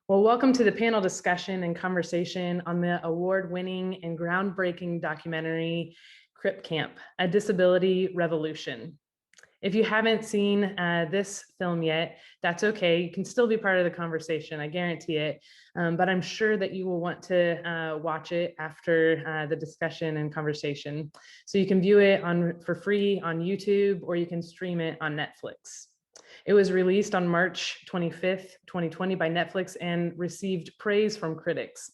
Well, welcome to the panel discussion and conversation on the award-winning and groundbreaking documentary, Crip Camp, A Disability Revolution. If you haven't seen this film yet, that's okay. You can still be part of the conversation, I guarantee it. But I'm sure that you will want to watch it after the discussion and conversation. So you can view it for free on YouTube, or you can stream it on Netflix. It was released on March 25th, 2020 by Netflix and received praise from critics.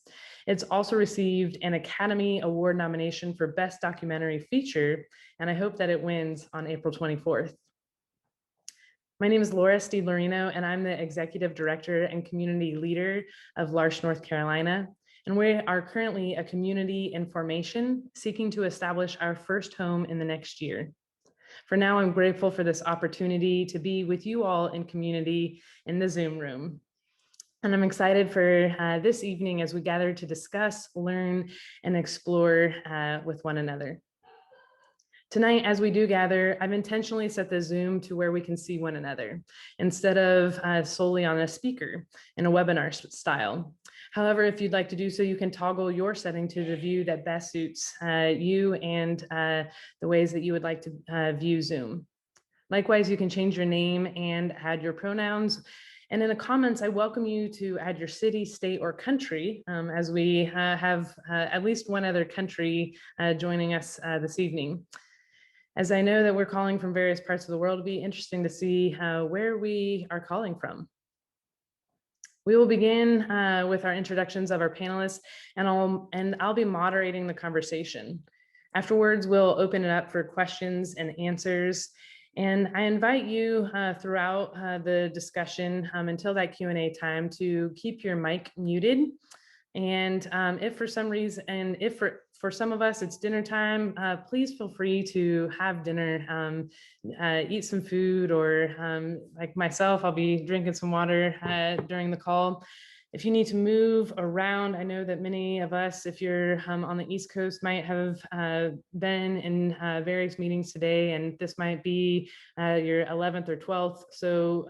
It's also received an Academy Award nomination for Best Documentary Feature, and I hope that it wins on April 24th. My name is Laura Steed-Lorino, and I'm the Executive Director and Community Leader of L'Arche, North Carolina. And we are currently a community in formation, seeking to establish our first home in the next year. For now, I'm grateful for this opportunity to be with you all in community in the Zoom room. And I'm excited for this evening as we gather to discuss, learn, and explore with one another. Tonight, as we do gather, I've intentionally set the Zoom to where we can see one another instead of solely on a speaker in a webinar style. However, if you'd like to do so, you can toggle your setting to the view that best suits you and the ways that you would like to view Zoom. Likewise, you can change your name and add your pronouns. And in the comments, I welcome you to add your city, state, or country as we have at least one other country joining us this evening. As I know that we're calling from various parts of the world, it'll be interesting to see where we are calling from. We will begin with our introductions of our panelists, and I'll be moderating the conversation. Afterwards, we'll open it up for questions and answers. And I invite you throughout the discussion until that Q&A time to keep your mic muted. And if for some reason, and if for some of us it's dinner time, please feel free to have dinner, eat some food, or like myself, I'll be drinking some water during the call. If you need to move around, I know that many of us, if you're on the East Coast, might have been in various meetings today, and this might be your 11th or 12th. So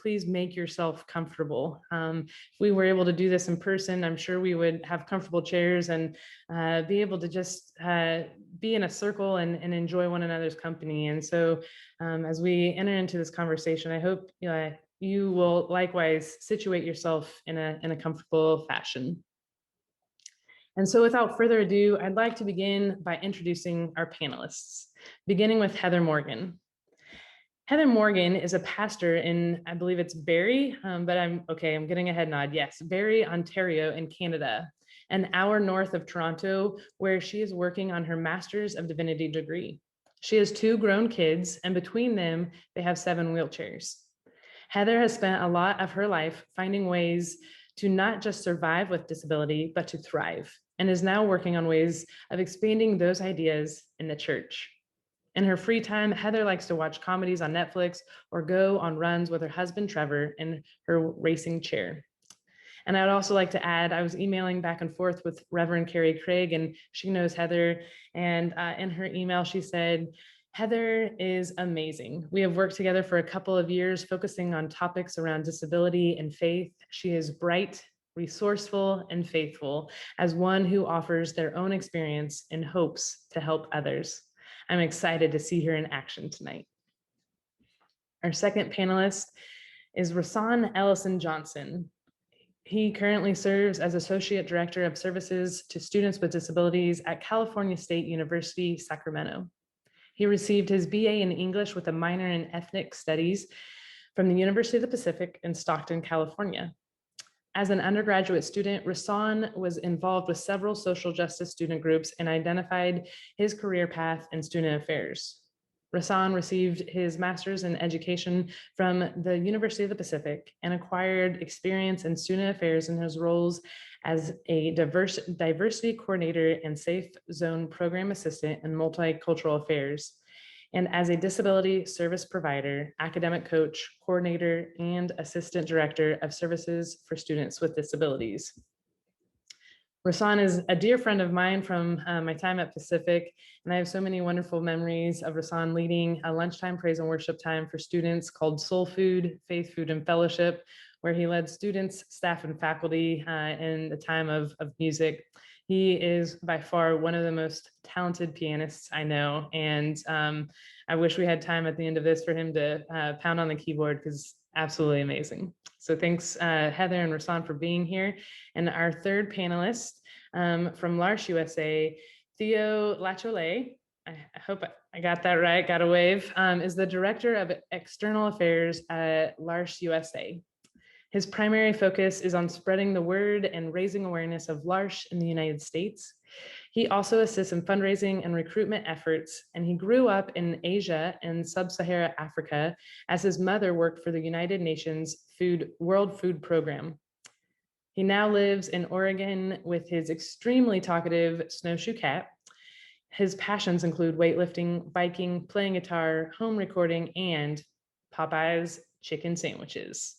please make yourself comfortable. If we were able to do this in person, I'm sure we would have comfortable chairs and be able to just be in a circle and enjoy one another's company. And so as we enter into this conversation, I hope you will likewise situate yourself in a comfortable fashion. And so without further ado, I'd like to begin by introducing our panelists, beginning with Heather Morgan. Heather Morgan is a pastor in, I believe it's Barrie, but I'm getting a head nod. Yes, Barrie, Ontario in Canada, an hour north of Toronto, where she is working on her Master's of Divinity degree. She has 2 grown kids, and between them, they have 7 wheelchairs. Heather has spent a lot of her life finding ways to not just survive with disability, but to thrive, and is now working on ways of expanding those ideas in the church. In her free time, Heather likes to watch comedies on Netflix or go on runs with her husband, Trevor, in her racing chair. And I'd also like to add, I was emailing back and forth with Reverend Carrie Craig, and she knows Heather. And in her email, she said, Heather is amazing. We have worked together for a couple of years, focusing on topics around disability and faith. She is bright, resourceful, and faithful as one who offers their own experience and hopes to help others. I'm excited to see her in action tonight. Our second panelist is Rahsaan Ellison-Johnson. He currently serves as Associate Director of Services to Students with Disabilities at California State University, Sacramento. He received his BA in English with a minor in Ethnic Studies from the University of the Pacific in Stockton, California. As an undergraduate student, Rahsaan was involved with several social justice student groups and identified his career path in student affairs. Rahsaan received his master's in education from the University of the Pacific and acquired experience in student affairs in his roles as a diversity coordinator and safe zone program assistant in multicultural affairs, and as a disability service provider, academic coach, coordinator, and assistant director of services for students with disabilities. Rahsaan is a dear friend of mine from my time at Pacific, and I have so many wonderful memories of Rahsaan leading a lunchtime praise and worship time for students called Soul Food, Faith, Food, and Fellowship, where he led students, staff, and faculty in the time of music. He is by far one of the most talented pianists I know, and I wish we had time at the end of this for him to pound on the keyboard, because absolutely amazing. So thanks, Heather and Rahsaan, for being here. And our third panelist from L'Arche USA, Theo Latiolais, I hope I got that right, got a wave, is the Director of External Affairs at L'Arche USA. His primary focus is on spreading the word and raising awareness of L'Arche in the United States. He also assists in fundraising and recruitment efforts, and he grew up in Asia and sub-Saharan Africa as his mother worked for the United Nations World Food Program. He now lives in Oregon with his extremely talkative snowshoe cat. His passions include weightlifting, biking, playing guitar, home recording, and Popeye's chicken sandwiches.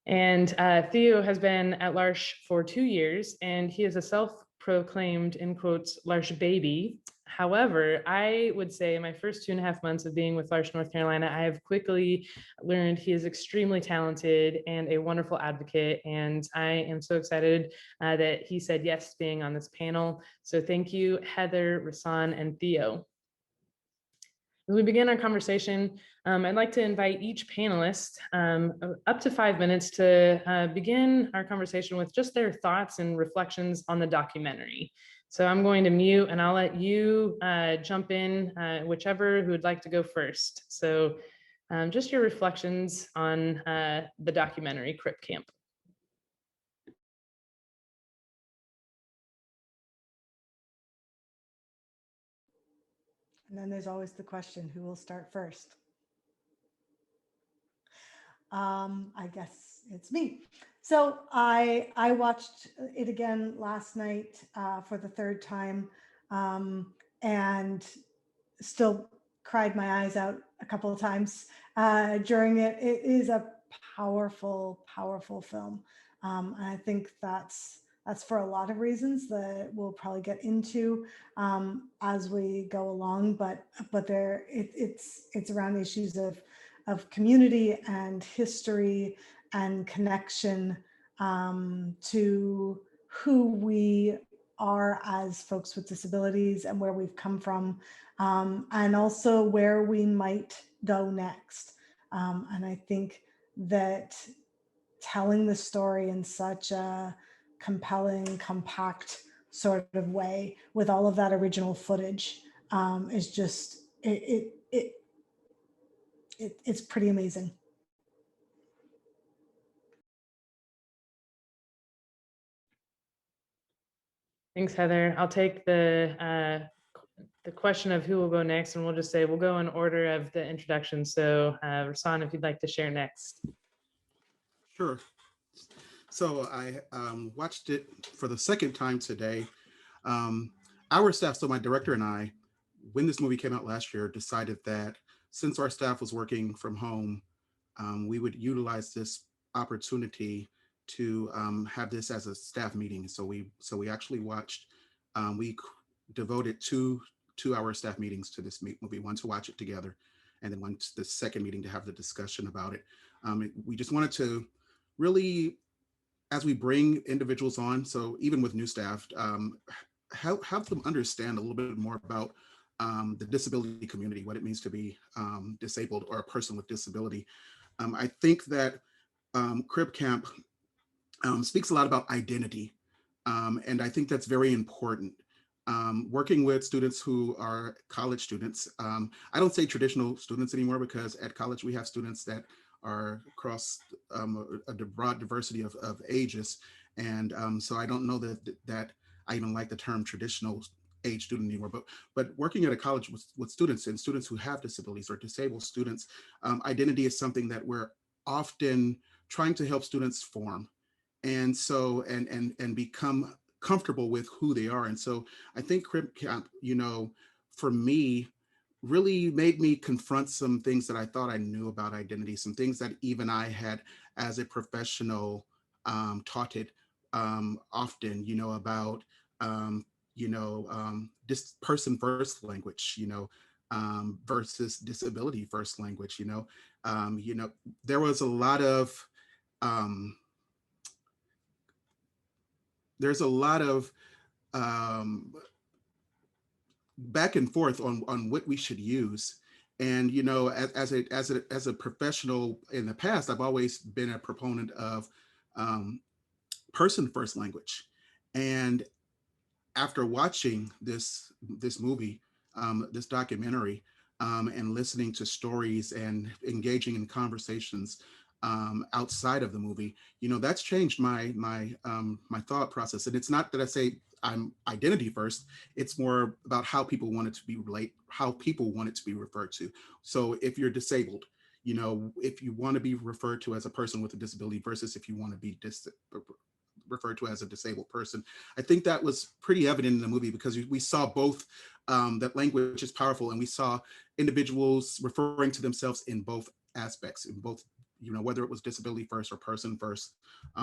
And Theo has been at L'Arche for 2 years, and he is a self-proclaimed, in quotes, L'Arche baby. However, I would say in my first 2.5 months of being with L'Arche North Carolina, I have quickly learned he is extremely talented and a wonderful advocate. And I am so excited that he said yes to being on this panel. So thank you, Heather, Rahsaan, and Theo. As we begin our conversation, I'd like to invite each panelist up to 5 minutes to begin our conversation with just their thoughts and reflections on the documentary. So I'm going to mute and I'll let you jump in, whichever who would like to go first. So just your reflections on the documentary Crip Camp. And then there's always the question, who will start first? I guess it's me. So I watched it again last night for the third time, and still cried my eyes out a couple of times during it. It is a powerful, powerful film. And I think that's for a lot of reasons that we'll probably get into as we go along. But it's around issues of community and history and connection to who we are as folks with disabilities and where we've come from, and also where we might go next. And I think that telling the story in such a compelling, compact sort of way with all of that original footage is just, it's pretty amazing. Thanks, Heather. I'll take the question of who will go next, and we'll just say we'll go in order of the introduction. So Rahsaan, if you'd like to share next. Sure. So I watched it for the second time today. Our staff, so my director and I, when this movie came out last year, decided that since our staff was working from home, we would utilize this opportunity to have this as a staff meeting. So we actually watched, we devoted two 2-hour staff meetings to this movie, one to watch it together, and then one to the second meeting to have the discussion about it. We just wanted to really, as we bring individuals on, so even with new staff, help them understand a little bit more about the disability community, what it means to be disabled or a person with disability. I think that Crip Camp speaks a lot about identity, and I think that's very important. Working with students who are college students, I don't say traditional students anymore, because at college we have students that are across a broad diversity of ages, and so I don't know that I even like the term traditional age student anymore. But working at a college with students and students who have disabilities or disabled students, identity is something that we're often trying to help students form, and so and become comfortable with who they are. And so I think Crip Camp, for me, really made me confront some things that I thought I knew about identity, some things that even I had as a professional taught it often, about this person first language, versus disability first language. There was a lot of there's a lot of back and forth on what we should use. And you know, as a professional in the past, I've always been a proponent of person first language. And after watching this movie, this documentary, and listening to stories and engaging in conversations outside of the movie, you know, that's changed my my thought process. And it's not that I say I'm identity first; it's more about how people want it to be how people want it to be referred to. So if you're disabled, you know, if you want to be referred to as a person with a disability versus if you want to be referred to as a disabled person. I think that was pretty evident in the movie because we saw both, that language is powerful, and we saw individuals referring to themselves in both aspects, in both, you know, whether it was disability first or person first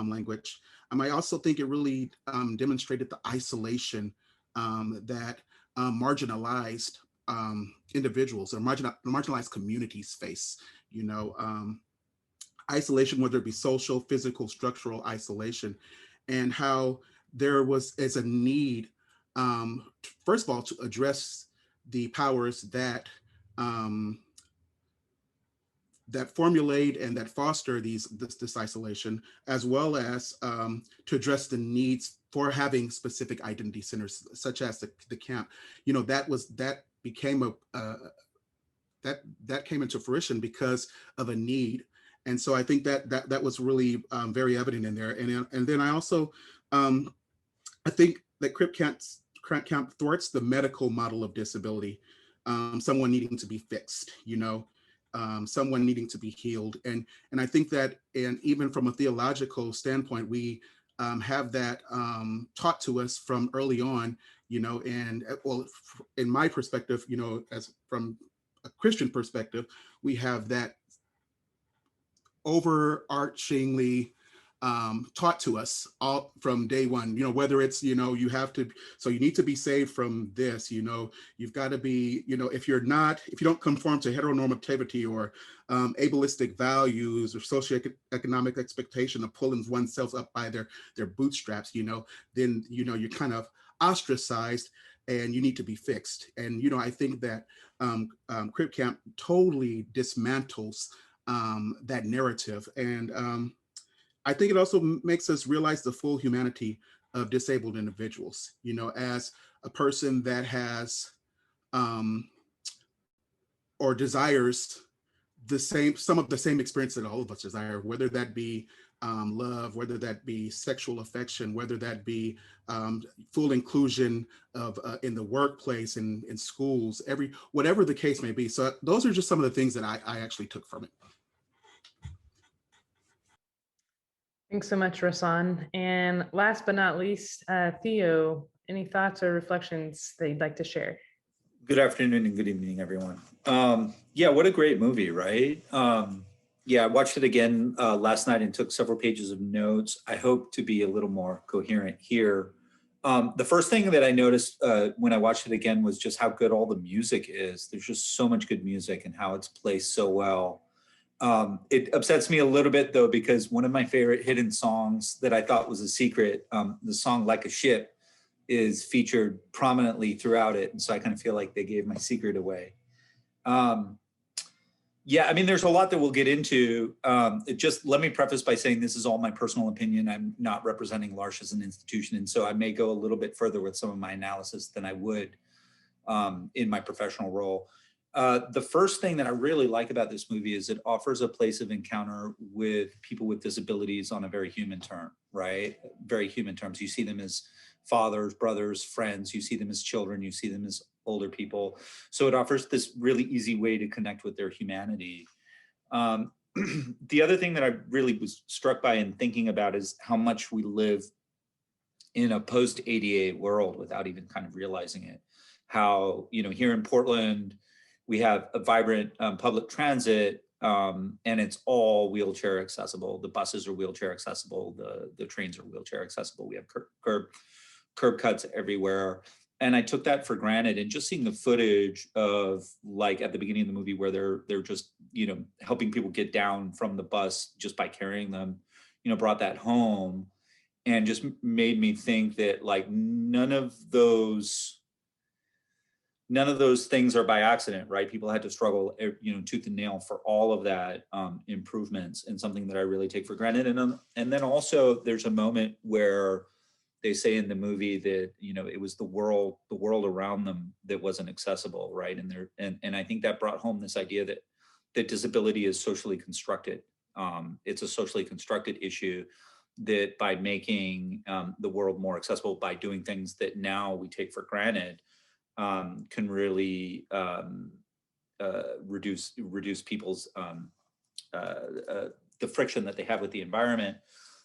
language. I also think it really demonstrated the isolation that marginalized individuals or marginalized communities face, you know, isolation, whether it be social, physical, structural isolation, and how there was as a need, first of all, to address the powers that that formulate and that foster this isolation, as well as to address the needs for having specific identity centers, such as the camp. You know, that became that came into fruition because of a need. And so I think that was really very evident in there. And then I also, I think that Crip Camp thwarts the medical model of disability, someone needing to be fixed, you know, someone needing to be healed. And I think that, and even from a theological standpoint, we have that taught to us from early on, you know, and well, in my perspective, you know, as from a Christian perspective, we have that overarchingly taught to us all from day one, you know, whether it's, you know, you have to, so you need to be saved from this, you know, you've got to be, you know, if you don't conform to heteronormativity or ableistic values or socioeconomic expectation of pulling oneself up by their bootstraps, you know, then, you know, you're kind of ostracized and you need to be fixed. And, you know, I think that Crip Camp totally dismantles that narrative. And I think it also makes us realize the full humanity of disabled individuals, you know, as a person that has or desires some of the same experience that all of us desire, whether that be love, whether that be sexual affection, whether that be full inclusion of in the workplace, in schools, whatever the case may be. So those are just some of the things that I actually took from it. Thanks so much, Rahsaan. And last but not least, Theo, any thoughts or reflections that you'd like to share? Good afternoon and good evening, everyone. Yeah, what a great movie, right? Yeah, I watched it again last night and took several pages of notes. I hope to be a little more coherent here. The first thing that I noticed when I watched it again was just how good all the music is. There's just so much good music and how it's placed so well. It upsets me a little bit though, because one of my favorite hidden songs that I thought was a secret, the song Like a Ship, is featured prominently throughout it. And so I kind of feel like they gave my secret away. Yeah, I mean, there's a lot that we'll get into. Just let me preface by saying this is all my personal opinion. I'm not representing L'Arche as an institution. And so I may go a little bit further with some of my analysis than I would in my professional role. The first thing that I really like about this movie is it offers a place of encounter with people with disabilities on a very human term, right? Very human terms. You see them as fathers, brothers, friends, you see them as children, you see them as older people. So it offers this really easy way to connect with their humanity. The other thing that I really was struck by in thinking about is how much we live in a post-ADA world without even kind of realizing it. How, you know, here in Portland, we have a vibrant public transit, and it's all wheelchair accessible. The buses are wheelchair accessible. The trains are wheelchair accessible. We have curb cuts everywhere. And I took that for granted. And just seeing the footage of, like, at the beginning of the movie where they're just, you know, helping people get down from the bus just by carrying them, brought that home and just made me think that like none of those things are by accident, right? People had to struggle, tooth and nail for all of that improvements, and something that I really take for granted. And then also there's a moment where they say in the movie that, it was the world around them that wasn't accessible, right? And I think that brought home this idea that disability is socially constructed. It's a socially constructed issue that by making the world more accessible, by doing things that now we take for granted, can really reduce people's the friction that they have with the environment.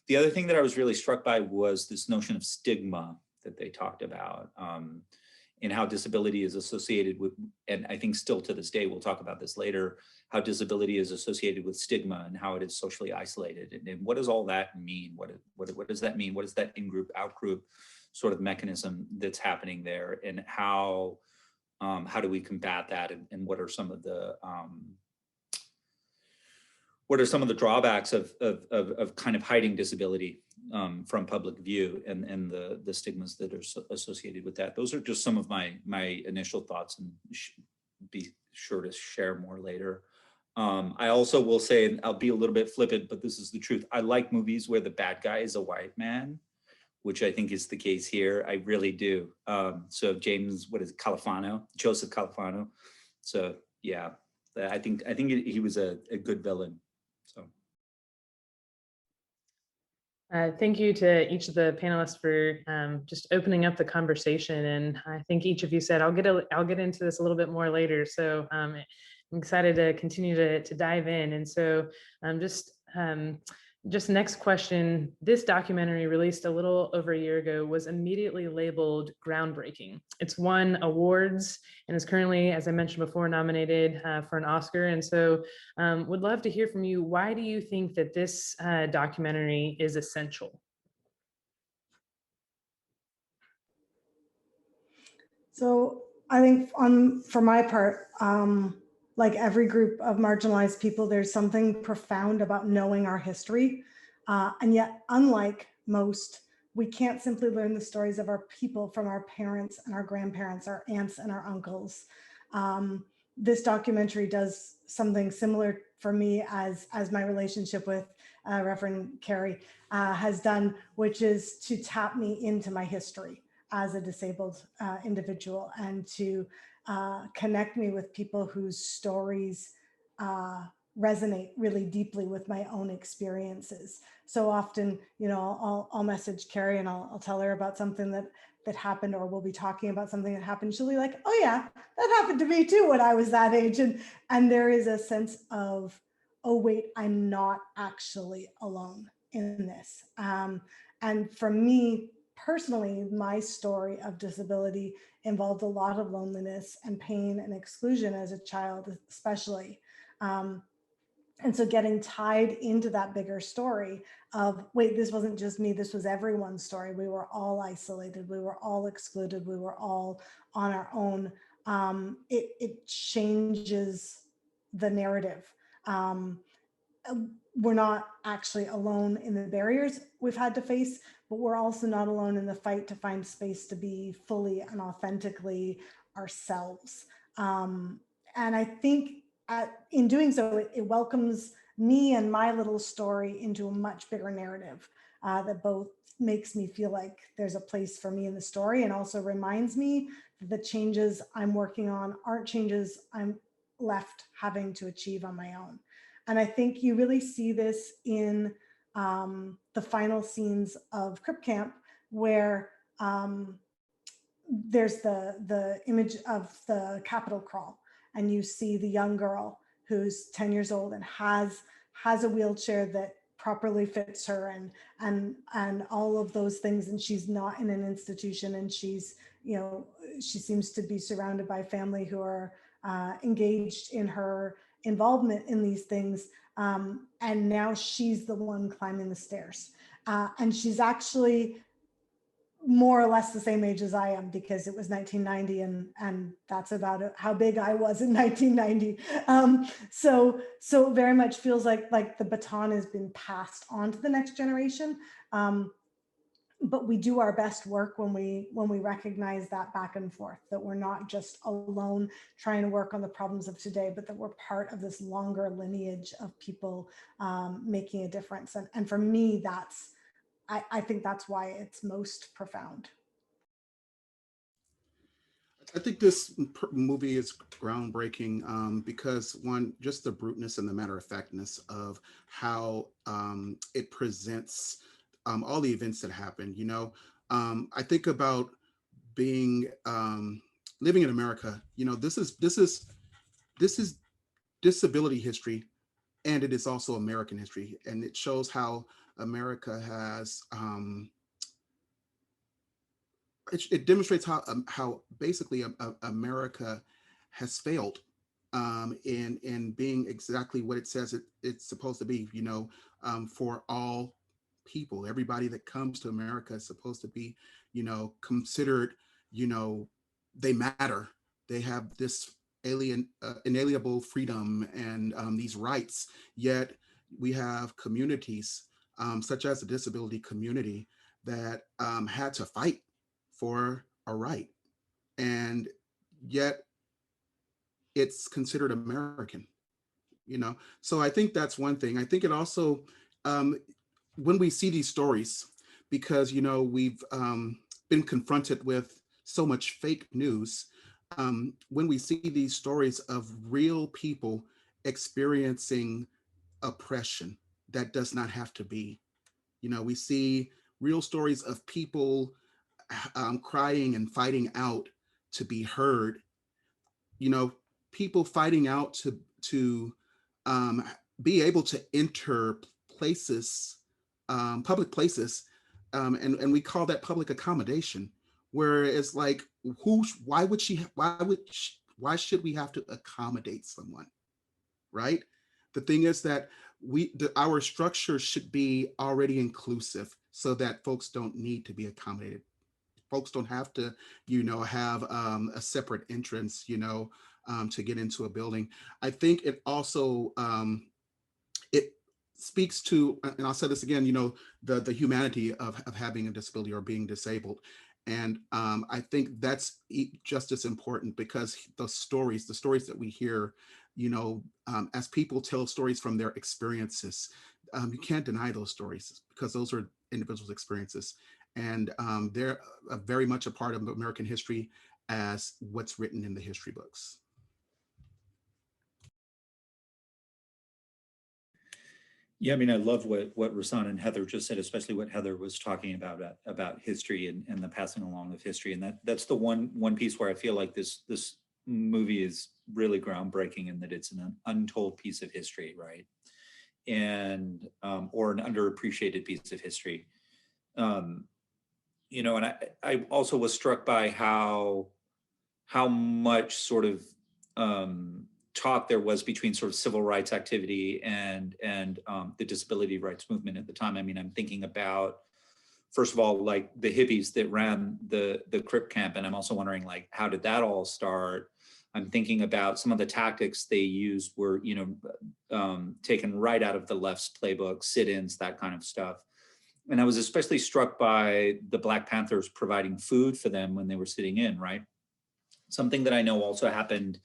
The other thing that I was really struck by was this notion of stigma that they talked about, and how disability is associated with, and I think still to this day, we'll talk about this later, how disability is associated with stigma and how it is socially isolated. And what does all that mean? What does that mean? What is that in-group, out-group sort of mechanism that's happening there? And how do we combat that? And what are some of the drawbacks of kind of hiding disability from public view, and the stigmas that are associated with that? Those are just some of my initial thoughts, and be sure to share more later. I also will say, and I'll be a little bit flippant, but this is the truth, I like movies where the bad guy is a white man, which I think is the case here. I really do. So Joseph Califano. So yeah, I think he was a good villain. So. Thank you to each of the panelists for just opening up the conversation. And I think each of you said, I'll get into this a little bit more later. So I'm excited to continue to dive in. And so just next question, this documentary, released a little over a year ago, was immediately labeled groundbreaking. It's won awards and is currently, as I mentioned before, nominated for an Oscar. And so would love to hear from you. Why do you think that this documentary is essential? So I think for my part, like every group of marginalized people, there's something profound about knowing our history. And yet, unlike most, we can't simply learn the stories of our people from our parents and our grandparents, our aunts and our uncles. This documentary does something similar for me as my relationship with Reverend Carey has done, which is to tap me into my history as a disabled individual, and to connect me with people whose stories resonate really deeply with my own experiences. So often, I'll message Carrie and I'll tell her about something that happened, or we'll be talking about something that happened. She'll be like, oh yeah, that happened to me too when I was that age. And there is a sense of, oh wait, I'm not actually alone in this. And for me, personally, my story of disability involved a lot of loneliness and pain and exclusion as a child, especially. And so getting tied into that bigger story of, wait, this wasn't just me, this was everyone's story. We were all isolated, we were all excluded, we were all on our own. It changes the narrative. We're not actually alone in the barriers we've had to face, but we're also not alone in the fight to find space to be fully and authentically ourselves. And I think in doing so, it welcomes me and my little story into a much bigger narrative that both makes me feel like there's a place for me in the story, and also reminds me that the changes I'm working on aren't changes I'm left having to achieve on my own. And I think you really see this in the final scenes of Crip Camp, where there's the image of the Capitol crawl, and you see the young girl who's 10 years old and has a wheelchair that properly fits her, and all of those things, and she's not in an institution, and she's, she seems to be surrounded by family who are engaged in her involvement in these things, and now she's the one climbing the stairs, and she's actually more or less the same age as I am, because it was 1990, and that's about how big I was in 1990. So it very much feels like the baton has been passed on to the next generation. But we do our best work when we recognize that back and forth, that we're not just alone trying to work on the problems of today, but that we're part of this longer lineage of people making a difference. And for me, I think that's why it's most profound. I think this movie is groundbreaking because one, just the bruteness and the matter of factness of how it presents all the events that happened. You know, I think about being living in America. You know, this is disability history, and it is also American history, and it shows how America has. It demonstrates how basically America has failed in being exactly what it says it's supposed to be. You know, for all people, everybody that comes to America is supposed to be, you know, considered. You know, they matter. They have this inalienable freedom and these rights. Yet we have communities such as the disability community that had to fight for a right, and yet it's considered American, you know. So I think that's one thing. I think it also um, when we see these stories, because you know we've been confronted with so much fake news, when we see these stories of real people experiencing oppression that does not have to be, you know, we see real stories of people crying and fighting out to be heard. You know, people fighting out to um, be able to enter places, public places, and we call that public accommodation. Where it's like, why should we have to accommodate someone, right? The thing is that our structure should be already inclusive so that folks don't need to be accommodated. Folks don't have to, you know, have a separate entrance, you know, to get into a building. I think it also it speaks to, and I'll say this again, you know, the humanity of having a disability or being disabled. And I think that's just as important, because the stories that we hear, you know, as people tell stories from their experiences, you can't deny those stories because those are individuals' experiences. And they're very much a part of American history as what's written in the history books. Yeah, I mean, I love what Rahsaan and Heather just said, especially what Heather was talking about history and the passing along of history. And that's the one piece where I feel like this movie is really groundbreaking in that it's an untold piece of history, right? And or an underappreciated piece of history. You know, and I also was struck by how much sort of talk there was between sort of civil rights activity and the disability rights movement at the time. I mean, I'm thinking about, first of all, like the hippies that ran the Crip Camp, and I'm also wondering, like, how did that all start? I'm thinking about some of the tactics they used were, you know, taken right out of the left's playbook, sit-ins, that kind of stuff. And I was especially struck by the Black Panthers providing food for them when they were sitting in, right? Something that I know also happened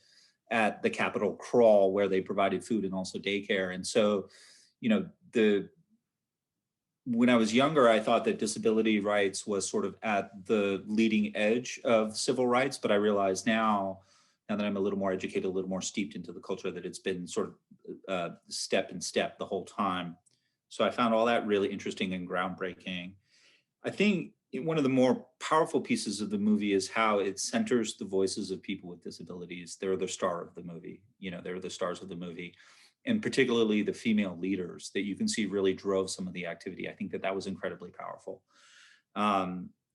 at the Capitol Crawl, where they provided food and also daycare. And so, you know, when I was younger, I thought that disability rights was sort of at the leading edge of civil rights, but I realize now that I'm a little more educated, a little more steeped into the culture, that it's been sort of step in step the whole time. So I found all that really interesting and groundbreaking. I think one of the more powerful pieces of the movie is how it centers the voices of people with disabilities. They're the star of the movie. You know, they're the stars of the movie, and particularly the female leaders that you can see really drove some of the activity. I think that was incredibly powerful.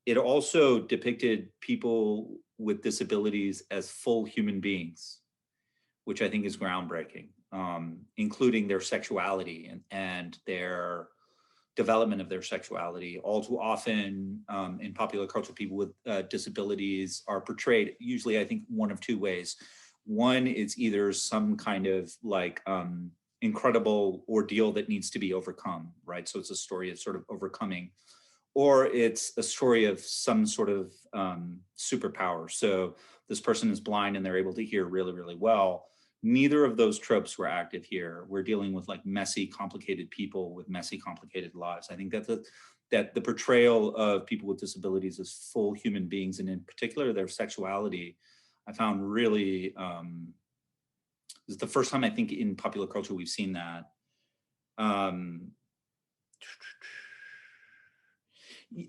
It also depicted people with disabilities as full human beings, which I think is groundbreaking, including their sexuality and their development of their sexuality. All too often in popular culture, people with disabilities are portrayed usually, I think, one of two ways. One, it's either some kind of like incredible ordeal that needs to be overcome, right? So it's a story of sort of overcoming, or it's a story of some sort of superpower. So this person is blind and they're able to hear really, really well. Neither of those tropes were active here. We're dealing with like messy, complicated people with messy, complicated lives. I think that the portrayal of people with disabilities as full human beings, and in particular their sexuality, I found really, this is the first time I think in popular culture we've seen that.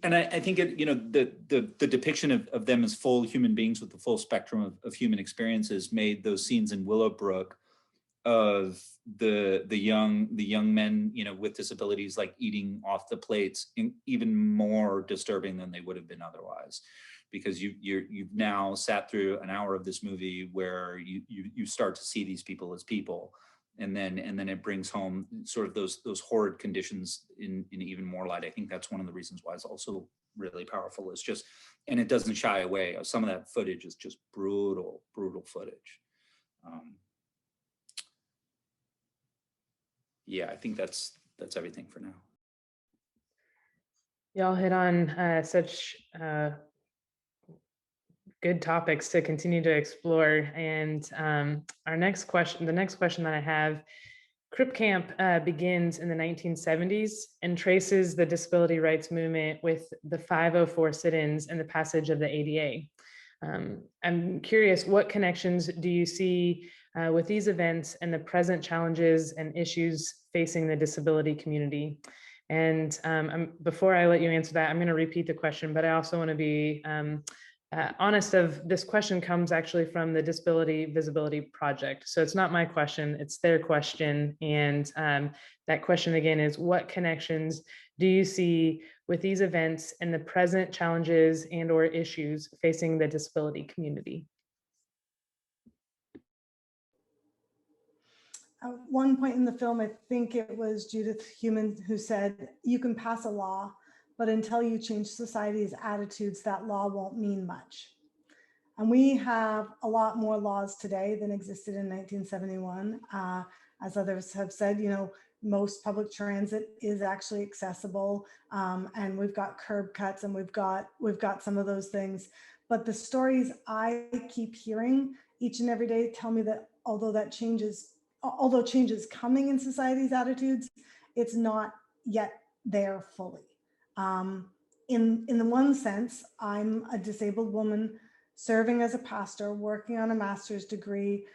And I think it, you know, the depiction of them as full human beings with the full spectrum of human experiences made those scenes in Willowbrook of the young men, you know, with disabilities like eating off the plates even more disturbing than they would have been otherwise, because you've now sat through an hour of this movie where you start to see these people as people. And then it brings home sort of those horrid conditions in even more light. I think that's one of the reasons why it's also really powerful. It's just, and it doesn't shy away. Some of that footage is just brutal footage. Yeah, I think that's everything for now. Y'all hit on such good topics to continue to explore. And the next question that I have, Crip Camp begins in the 1970s and traces the disability rights movement with the 504 sit-ins and the passage of the ADA. I'm curious, what connections do you see with these events and the present challenges and issues facing the disability community? And before I let you answer that, I'm going to repeat the question, but I also want to be honest of this question comes actually from the Disability Visibility Project. So it's not my question, it's their question. And that question again is, what connections do you see with these events and the present challenges and or issues facing the disability community? At one point in the film, I think it was Judith Heumann who said, you can pass a law, but until you change society's attitudes, that law won't mean much. And we have a lot more laws today than existed in 1971. As others have said, you know, most public transit is actually accessible, and we've got curb cuts, and we've got some of those things. But the stories I keep hearing each and every day tell me that although change is coming in society's attitudes, it's not yet there fully. In the one sense, I'm a disabled woman serving as a pastor, working on a master's degree,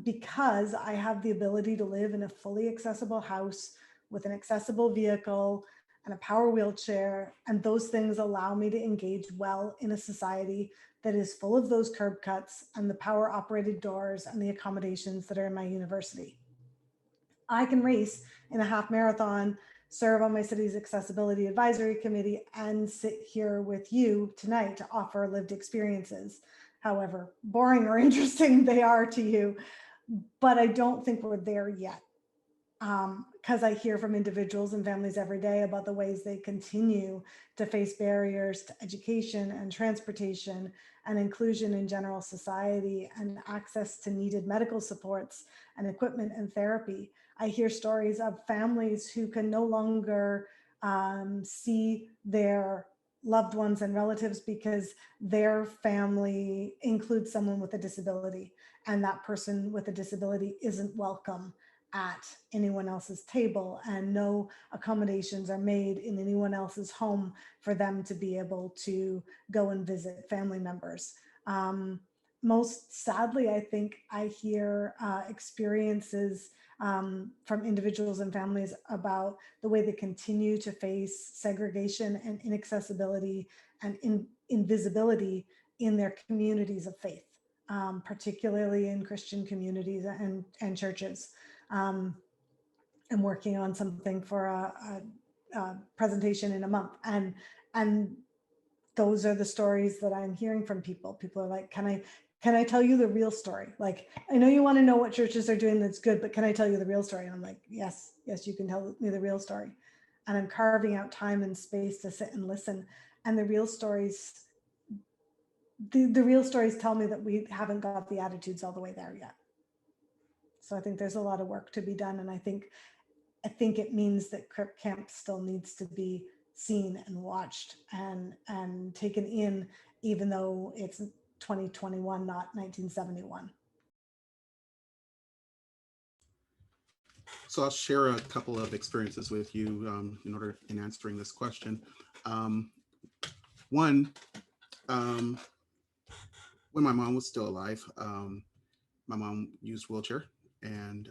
because I have the ability to live in a fully accessible house with an accessible vehicle and a power wheelchair. And those things allow me to engage well in a society that is full of those curb cuts and the power operated doors and the accommodations that are in my university. I can race in a half marathon, serve on my city's accessibility advisory committee, and sit here with you tonight to offer lived experiences, however boring or interesting they are to you. But I don't think we're there yet, because I hear from individuals and families every day about the ways they continue to face barriers to education and transportation and inclusion in general society and access to needed medical supports and equipment and therapy. I hear stories of families who can no longer see their loved ones and relatives because their family includes someone with a disability, and that person with a disability isn't welcome at anyone else's table, and no accommodations are made in anyone else's home for them to be able to go and visit family members. Most sadly, I think I hear experiences from individuals and families about the way they continue to face segregation and inaccessibility and invisibility in their communities of faith, particularly in Christian communities and churches. I'm working on something for a presentation in a month, and those are the stories that I'm hearing from people. People are like, can I tell you the real story? Like, I know you want to know what churches are doing that's good, but can I tell you the real story? And I'm like, yes, you can tell me the real story. and I'm carving out time and space to sit and listen. And the real stories, the real stories tell me that we haven't got the attitudes all the way there yet. So I think there's a lot of work to be done. And I think it means that Crip Camp still needs to be seen and watched and taken in, even though it's 2021, not 1971. So I'll share a couple of experiences with you in answering this question. One, when my mom was still alive, my mom used wheelchair, and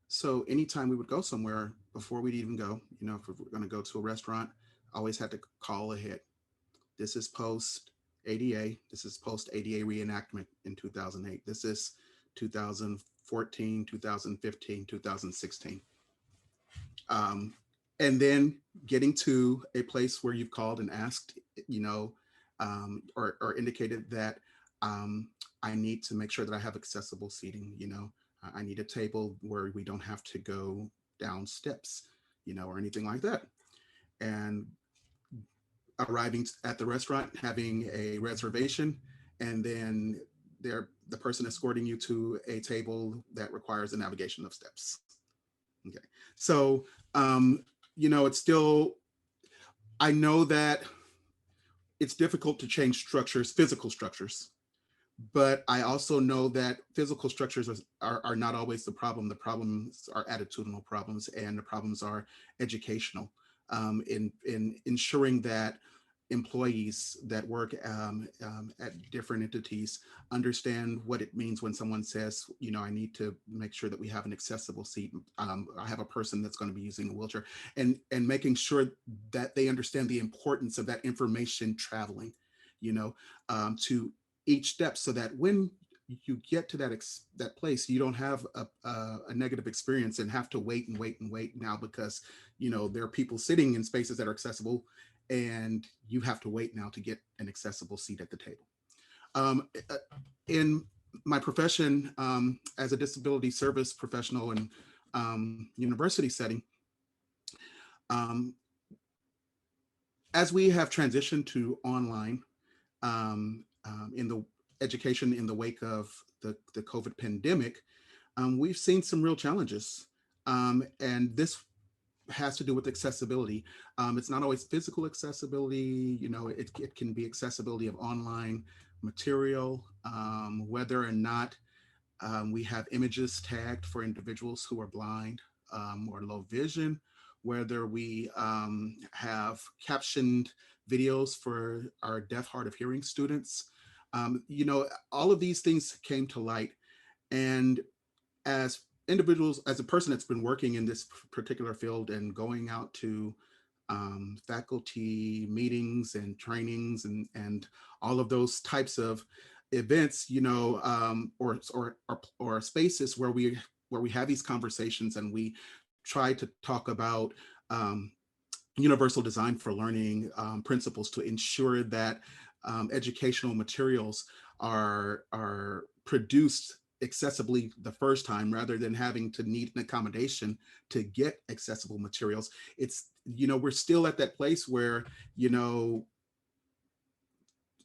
so anytime we would go somewhere, before we'd even go, if we're going to go to a restaurant, I always had to call ahead. This is post ADA. This is post ADA reenactment in 2008. This is 2014, 2015, 2016. And then getting to a place where you've called and asked, or indicated that I need to make sure that I have accessible seating. I need a table where we don't have to go down steps, or anything like that. And arriving at the restaurant, having a reservation, and then the person escorting you to a table that requires the navigation of steps. Okay, so it's still, I know that it's difficult to change structures, physical structures, but I also know that physical structures are not always the problem. The problems are attitudinal problems, and the problems are educational, in ensuring that employees that work at different entities understand what it means when someone says, I need to make sure that we have an accessible seat. I have a person that's going to be using a wheelchair, and making sure that they understand the importance of that information traveling, to each step, so that when you get to that place, you don't have a negative experience and have to wait and wait and wait now, because there are people sitting in spaces that are accessible, and you have to wait now to get an accessible seat at the table. In my profession, as a disability service professional in university setting, as we have transitioned to online, in the education in the wake of the COVID pandemic, we've seen some real challenges. And this has to do with accessibility. It's not always physical accessibility, it can be accessibility of online material, whether or not we have images tagged for individuals who are blind or low vision, whether we have captioned videos for our deaf, hard of hearing students. All of these things came to light. And as individuals, as a person that's been working in this particular field and going out to faculty meetings and trainings and all of those types of events, or spaces where we have these conversations, and we try to talk about universal design for learning principles to ensure that educational materials are produced accessibly the first time, rather than having to need an accommodation to get accessible materials. It's, we're still at that place where,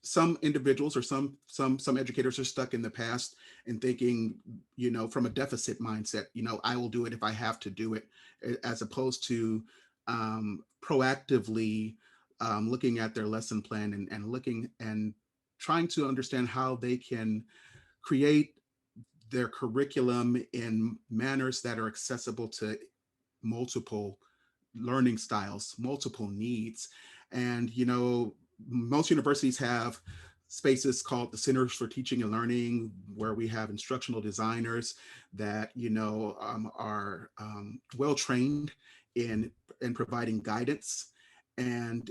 some individuals or some educators are stuck in the past and thinking, from a deficit mindset, I will do it if I have to do it, as opposed to proactively looking at their lesson plan and looking and trying to understand how they can create their curriculum in manners that are accessible to multiple learning styles, multiple needs. And, most universities have spaces called the Centers for Teaching and Learning, where we have instructional designers that, are well-trained in providing guidance. And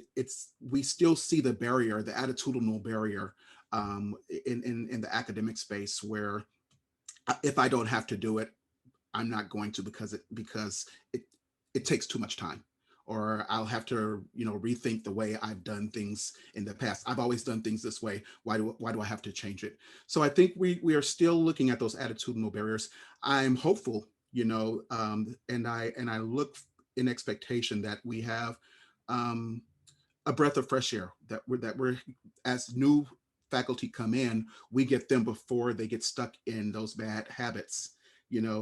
we still see the barrier, the attitudinal barrier in the academic space, where if I don't have to do it, I'm not going to, because it takes too much time, or I'll have to, rethink the way I've done things in the past. I've always done things this way. Why do I have to change it? So I think we are still looking at those attitudinal barriers. I'm hopeful, and I look in expectation that we have a breath of fresh air, that we're as new faculty come in, we get them before they get stuck in those bad habits,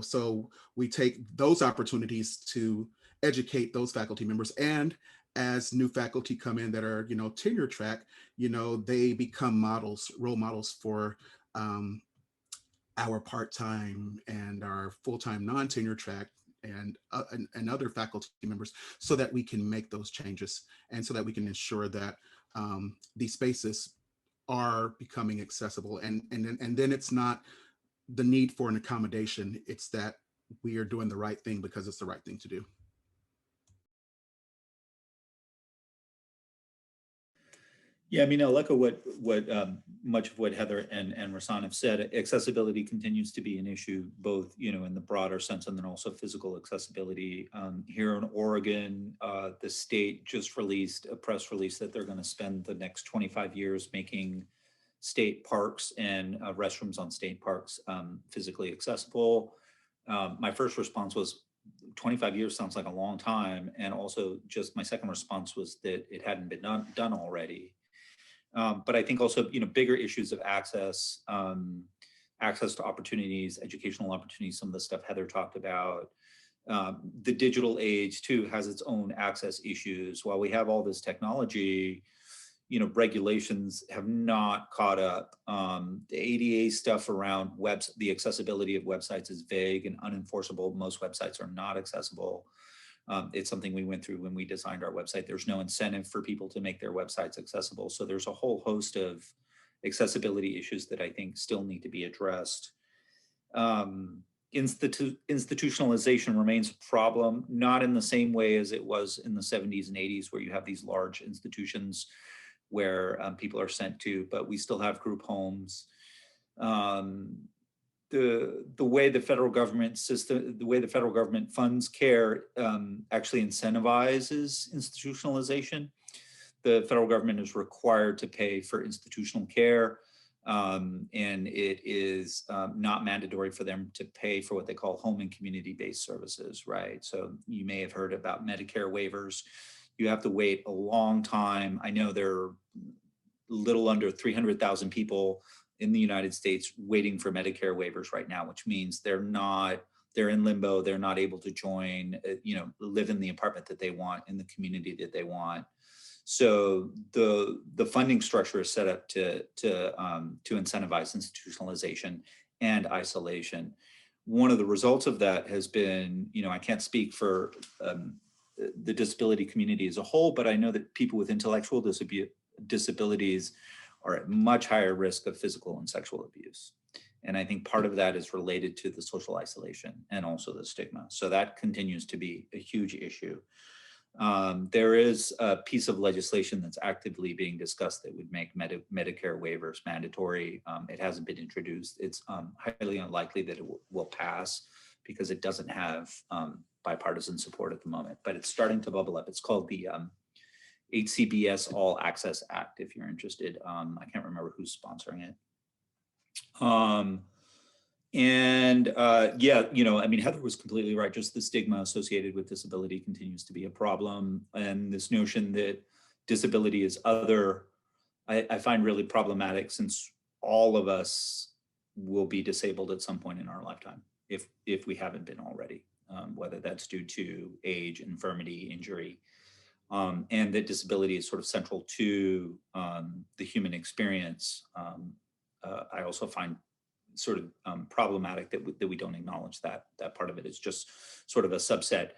so we take those opportunities to educate those faculty members. And as new faculty come in that are, tenure track, they become role models for our part-time and our full-time non-tenure track and other faculty members, so that we can make those changes and so that we can ensure that these spaces are becoming accessible. And then it's not the need for an accommodation, it's that we are doing the right thing because it's the right thing to do. Yeah, I mean, I'll echo what much of what Heather and Rahsaan have said. Accessibility continues to be an issue, both in the broader sense and then also physical accessibility. Here in Oregon, the state just released a press release that they're going to spend the next 25 years making state parks and restrooms on state parks physically accessible. My first response was, 25 years sounds like a long time, and also just my second response was that it hadn't been done already. But I think also, bigger issues of access, access to opportunities, educational opportunities, some of the stuff Heather talked about. The digital age too has its own access issues. While we have all this technology, regulations have not caught up. The ADA stuff around the accessibility of websites is vague and unenforceable. Most websites are not accessible. It's something we went through when we designed our website. There's no incentive for people to make their websites accessible. So there's a whole host of accessibility issues that I think still need to be addressed. Institutionalization remains a problem, not in the same way as it was in the 70s and 80s, where you have these large institutions where people are sent to, but we still have group homes. The way the federal government funds care actually incentivizes institutionalization. The federal government is required to pay for institutional care, and it is not mandatory for them to pay for what they call home and community-based services, right? So you may have heard about Medicare waivers. You have to wait a long time. I know there are a little under 300,000 people in the United States waiting for Medicare waivers right now, which means they're in limbo. They're not able to join, live in the apartment that they want, in the community that they want. So the funding structure is set up to incentivize institutionalization and isolation. One of the results of that has been, I can't speak for the disability community as a whole, but I know that people with intellectual disabilities are at much higher risk of physical and sexual abuse. And I think part of that is related to the social isolation and also the stigma. So that continues to be a huge issue. There is a piece of legislation that's actively being discussed that would make Medicare waivers mandatory. It hasn't been introduced. It's highly unlikely that it will pass because it doesn't have bipartisan support at the moment, but it's starting to bubble up. It's called the HCBS All Access Act, if you're interested. I can't remember who's sponsoring it. Heather was completely right. Just the stigma associated with disability continues to be a problem. And this notion that disability is other, I find really problematic, since all of us will be disabled at some point in our lifetime, if we haven't been already, whether that's due to age, infirmity, injury. And that disability is sort of central to the human experience. I also find sort of problematic that we don't acknowledge that part of it is just sort of a subset.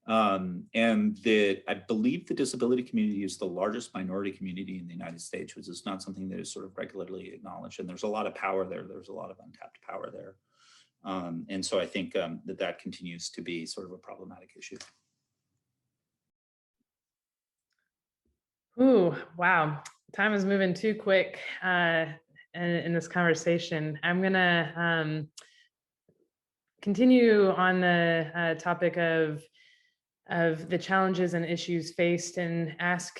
And that I believe the disability community is the largest minority community in the United States, which is not something that is sort of regularly acknowledged. And there's a lot of power there. There's a lot of untapped power there. And so I think that continues to be sort of a problematic issue. Ooh, wow. Time is moving too quick in this conversation. I'm gonna continue on the topic of the challenges and issues faced, and ask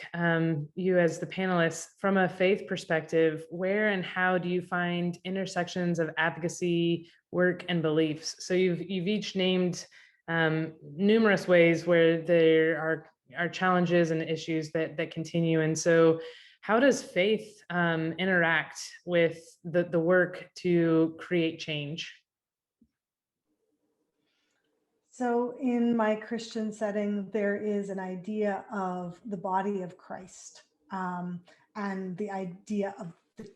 you as the panelists, from a faith perspective, where and how do you find intersections of advocacy, work, and beliefs? So you've each named numerous ways where there are challenges and issues that continue. And so how does faith interact with the work to create change? So in my Christian setting, there is an idea of the body of Christ, and the idea of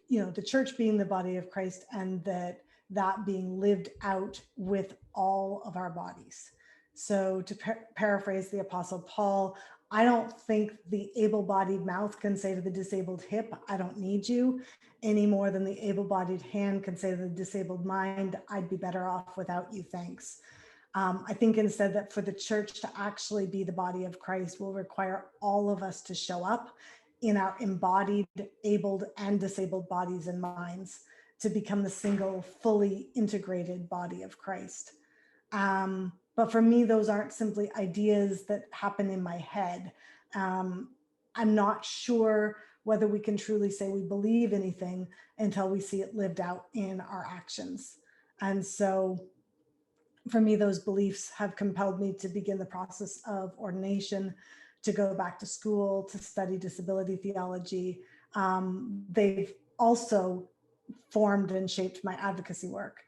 the church being the body of Christ, and that being lived out with all of our bodies. So to paraphrase the Apostle Paul, I don't think the able-bodied mouth can say to the disabled hip, I don't need you, any more than the able-bodied hand can say to the disabled mind, I'd be better off without you, thanks. I think instead that for the church to actually be the body of Christ will require all of us to show up in our embodied, abled, and disabled bodies and minds to become the single, fully integrated body of Christ. But for me, those aren't simply ideas that happen in my head. I'm not sure whether we can truly say we believe anything until we see it lived out in our actions. And so for me, those beliefs have compelled me to begin the process of ordination, to go back to school, to study disability theology. They've also formed and shaped my advocacy work.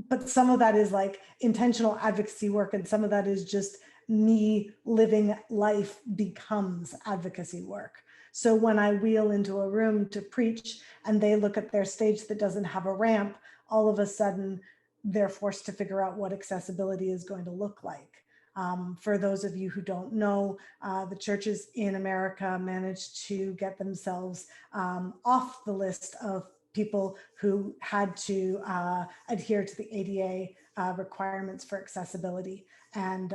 But some of that is like intentional advocacy work, and some of that is just me living life becomes advocacy work. So when I wheel into a room to preach and they look at their stage that doesn't have a ramp, all of a sudden they're forced to figure out what accessibility is going to look like. For those of you who don't know, the churches in America managed to get themselves off the list of people who had to adhere to the ADA requirements for accessibility. And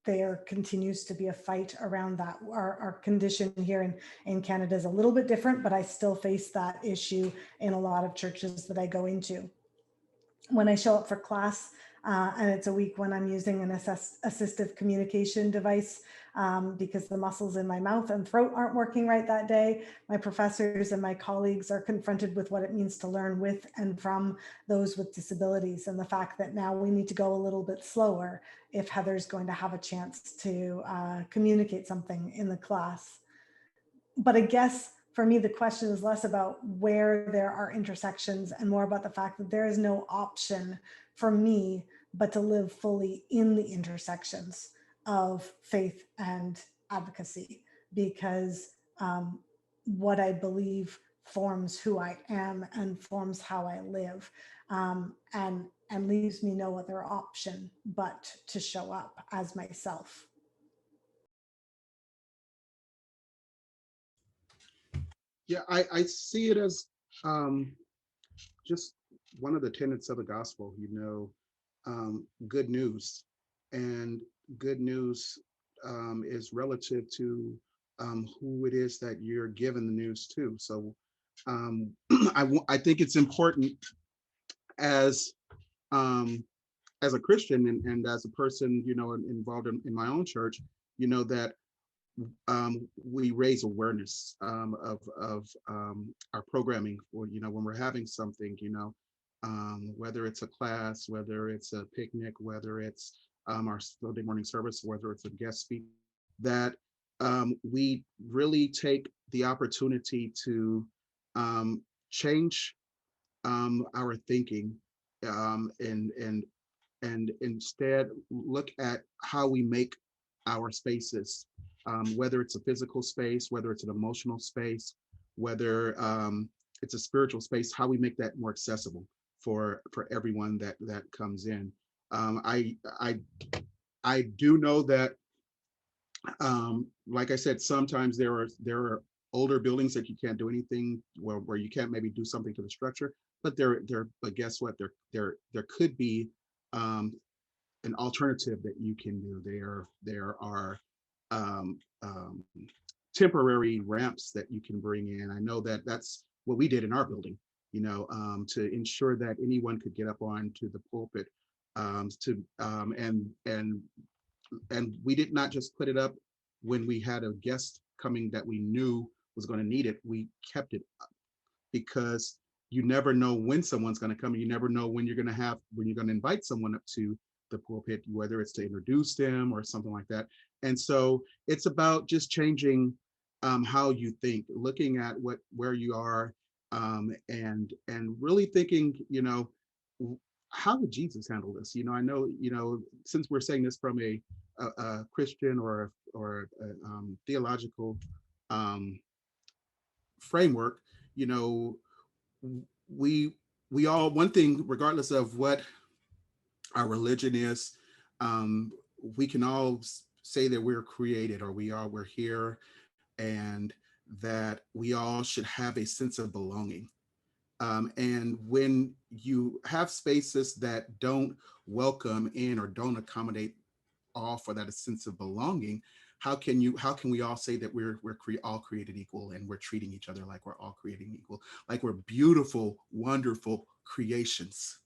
there continues to be a fight around that. Our condition here in Canada is a little bit different, but I still face that issue in a lot of churches that I go into. When I show up for class, and it's a week when I'm using an assistive communication device because the muscles in my mouth and throat aren't working right that day, my professors and my colleagues are confronted with what it means to learn with and from those with disabilities, and the fact that now we need to go a little bit slower if Heather's going to have a chance to communicate something in the class. But I guess for me, the question is less about where there are intersections and more about the fact that there is no option for me but to live fully in the intersections of faith and advocacy, because what I believe forms who I am and forms how I live, and leaves me no other option but to show up as myself. Yeah, I see it as just one of the tenets of the gospel, good news. And good news is relative to who it is that you're giving the news to. So I think it's important as a Christian and as a person, involved in my own church, that we raise awareness of our programming, or when we're having something, whether it's a class, whether it's a picnic, whether it's our Sunday morning service, whether it's a guest speaker, that we really take the opportunity to change our thinking, and instead look at how we make our spaces, whether it's a physical space, whether it's an emotional space, whether it's a spiritual space, how we make that more accessible for everyone that comes in. I do know that, like I said, sometimes there are older buildings that you can't do anything, where you can't maybe do something to the structure, but but guess what? There could be an alternative that you can do. There are temporary ramps that you can bring in. I know that that's what we did in our building, to ensure that anyone could get up onto the pulpit, and we did not just put it up when we had a guest coming that we knew was going to need it. We kept it up because you never know when someone's going to come. You never know when you're going to invite someone up to the pulpit, whether it's to introduce them or something like that. And so it's about just changing how you think, looking at where you are, and really thinking, how would Jesus handle this? I know, since we're saying this from a Christian or a theological framework, we all, one thing, regardless of what our religion is, we can all say that we're created, or we're here, and that we all should have a sense of belonging. And when you have spaces that don't welcome in or don't accommodate all for that sense of belonging, how can we all say that we're all created equal, and we're treating each other like we're all created equal, like we're beautiful, wonderful creations?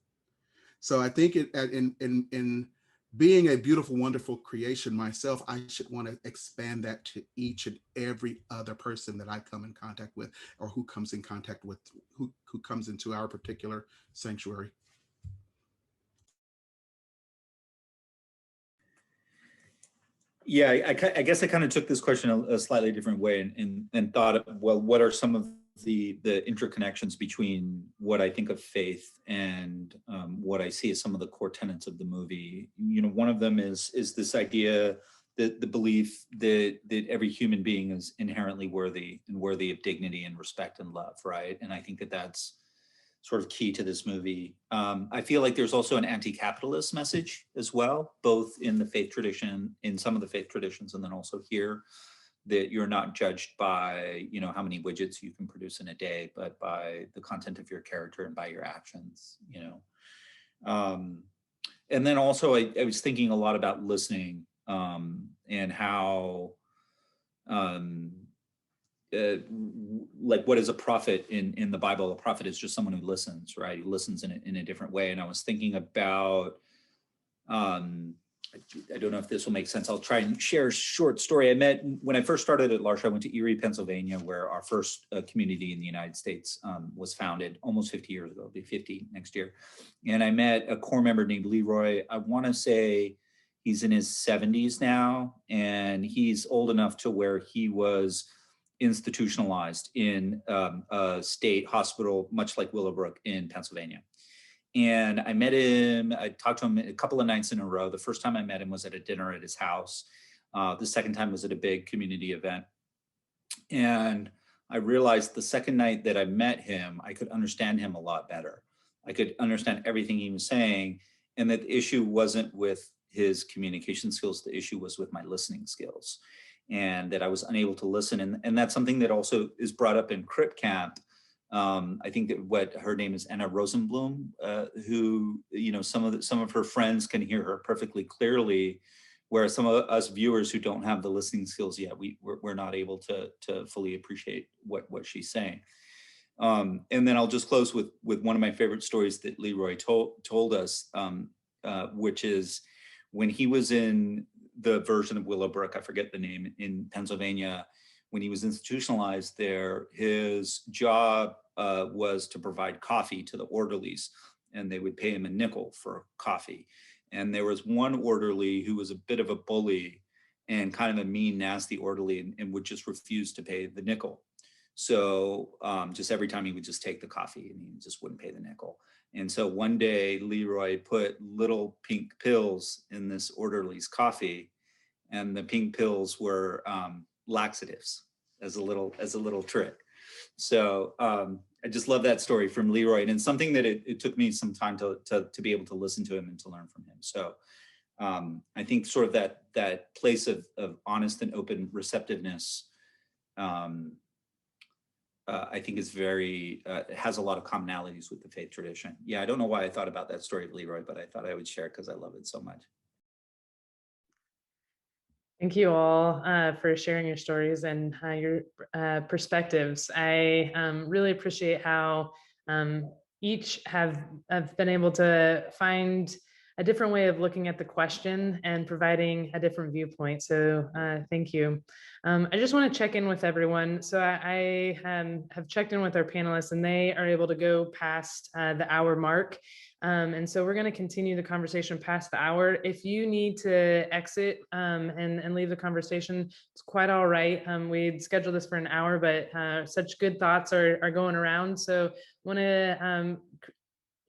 So I think in being a beautiful, wonderful creation myself, I should want to expand that to each and every other person that I come in contact with, or who comes in contact with, who comes into our particular sanctuary. Yeah, I guess I kind of took this question a slightly different way, and thought, well, what are some of the interconnections between what I think of faith and what I see as some of the core tenets of the movie? One of them is this idea, that the belief that every human being is inherently worthy, and worthy of dignity and respect and love, right? And I think that that's sort of key to this movie. I feel like there's also an anti-capitalist message as well, both in the faith tradition, in some of the faith traditions, and then also here, that you're not judged by, how many widgets you can produce in a day, but by the content of your character and by your actions, And then also I was thinking a lot about listening, and how, like, what is a prophet in the Bible? A prophet is just someone who listens, right? He listens in a different way. And I was thinking about, I don't know if this will make sense. I'll try and share a short story. When I first started at L'Arche, I went to Erie, Pennsylvania, where our first community in the United States was founded almost 50 years ago. It'll be 50 next year. And I met a core member named Leroy. I want to say he's in his 70s now, and he's old enough to where he was institutionalized in a state hospital, much like Willowbrook in Pennsylvania. And I met him, I talked to him a couple of nights in a row. The first time I met him was at a dinner at his house. The second time was at a big community event. And I realized the second night that I met him, I could understand him a lot better. I could understand everything he was saying. And that the issue wasn't with his communication skills, the issue was with my listening skills. And that I was unable to listen. And that's something that also is brought up in Crip Camp. I think that what her name is, Anna Rosenblum, who, some of her friends can hear her perfectly clearly, whereas some of us viewers who don't have the listening skills yet, we're not able to fully appreciate what she's saying. And then I'll just close with one of my favorite stories that Leroy told us, which is when he was in the version of Willowbrook, I forget the name, in Pennsylvania, when he was institutionalized there, his job was to provide coffee to the orderlies, and they would pay him a nickel for coffee. And there was one orderly who was a bit of a bully and kind of a mean, nasty orderly, and would just refuse to pay the nickel. So just every time he would just take the coffee, and he just wouldn't pay the nickel. And so one day Leroy put little pink pills in this orderly's coffee, and the pink pills were laxatives as a little trick. So I just love that story from Leroy, and it's something that it took me some time to be able to listen to him and to learn from him. So I think sort of that place of honest and open receptiveness, I think is very, has a lot of commonalities with the faith tradition. Yeah, I don't know why I thought about that story of Leroy, but I thought I would share it because I love it so much. Thank you all for sharing your stories and your perspectives. I really appreciate how each have been able to find a different way of looking at the question and providing a different viewpoint. So thank you. I just want to check in with everyone. So I have checked in with our panelists, and they are able to go past the hour mark. And so we're going to continue the conversation past the hour. If you need to exit and leave the conversation, it's quite all right. We'd scheduled this for an hour, but such good thoughts are going around. So want to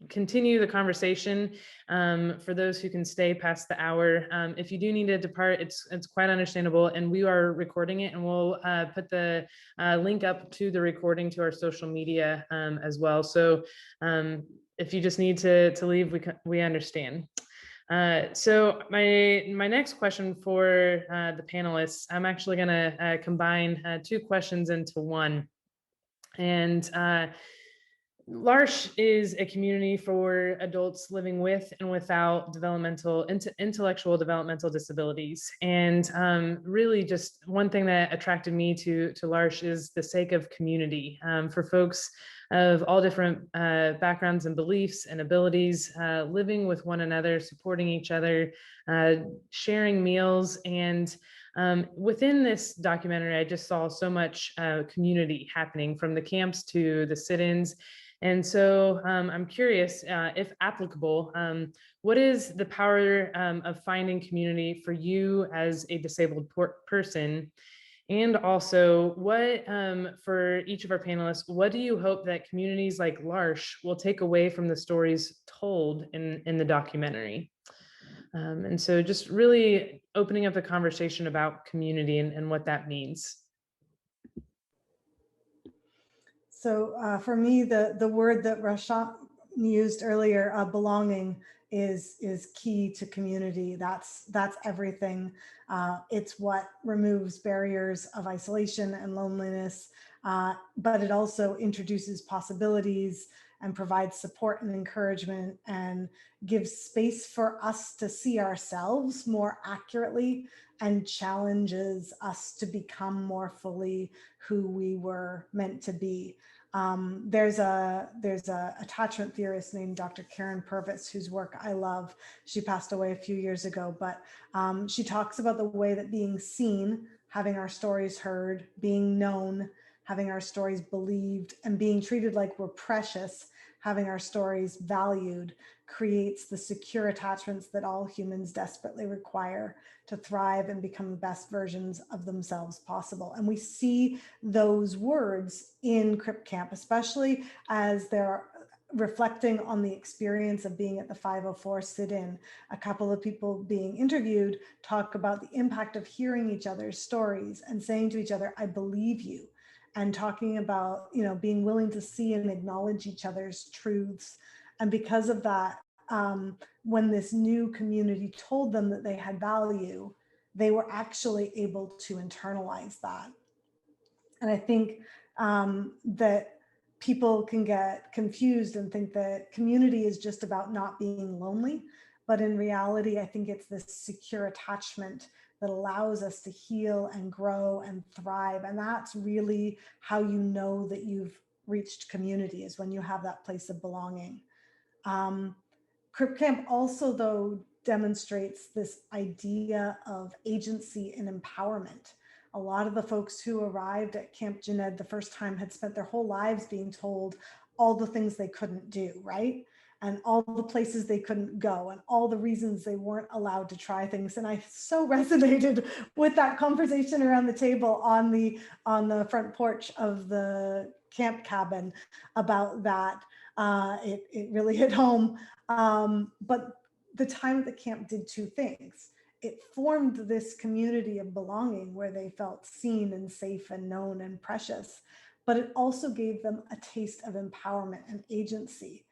continue the conversation for those who can stay past the hour. If you do need to depart, it's quite understandable, and we are recording it, and we'll put the link up to the recording to our social media as well. So if you just need to leave, we understand. So my next question for the panelists, I'm actually going to combine two questions into one. And L'Arche is a community for adults living with and without intellectual developmental disabilities. And really just one thing that attracted me to L'Arche is the sake of community for folks of all different backgrounds and beliefs and abilities, living with one another, supporting each other, sharing meals. And within this documentary, I just saw so much community happening, from the camps to the sit-ins. And so I'm curious, if applicable, what is the power of finding community for you as a disabled person? And also, what, for each of our panelists, what do you hope that communities like L'Arche will take away from the stories told in the documentary? And so just really opening up the conversation about community and what that means. So for me, the word that Rahsaan used earlier, belonging, is key to community. That's everything. It's what removes barriers of isolation and loneliness, but it also introduces possibilities and provides support and encouragement and gives space for us to see ourselves more accurately and challenges us to become more fully who we were meant to be. There's a attachment theorist named Dr. Karen Purvis, whose work I love. She passed away a few years ago, but she talks about the way that being seen, having our stories heard, being known, having our stories believed, and being treated like we're precious, having our stories valued, creates the secure attachments that all humans desperately require to thrive and become the best versions of themselves possible. And we see those words in Crip Camp, especially as they're reflecting on the experience of being at the 504 sit-in. A couple of people being interviewed talk about the impact of hearing each other's stories and saying to each other, I believe you, and talking about, you know, being willing to see and acknowledge each other's truths. And because of that, when this new community told them that they had value, they were actually able to internalize that. And I think that people can get confused and think that community is just about not being lonely. But in reality, I think it's this secure attachment that allows us to heal and grow and thrive. And that's really how you know that you've reached community, is when you have that place of belonging. Crip Camp also, though, demonstrates this idea of agency and empowerment. A lot of the folks who arrived at Camp Jened the first time had spent their whole lives being told all the things they couldn't do, right? And all the places they couldn't go and all the reasons they weren't allowed to try things. And I so resonated with that conversation around the table on the front porch of the camp cabin about that. It really hit home. But the time at the camp did two things. It formed this community of belonging where they felt seen and safe and known and precious, but it also gave them a taste of empowerment and agency.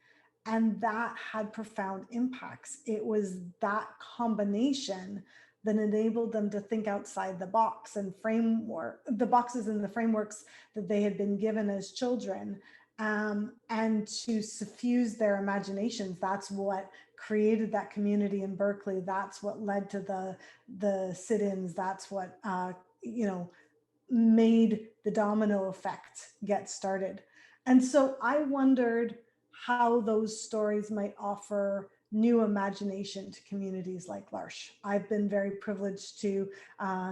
And that had profound impacts. It was that combination that enabled them to think outside the box and the boxes and the frameworks that they had been given as children, and to suffuse their imaginations. That's what created that community in Berkeley. That's what led to the sit-ins. That's what made the domino effect get started. And so I wondered, how those stories might offer new imagination to communities like L'Arche. I've been very privileged to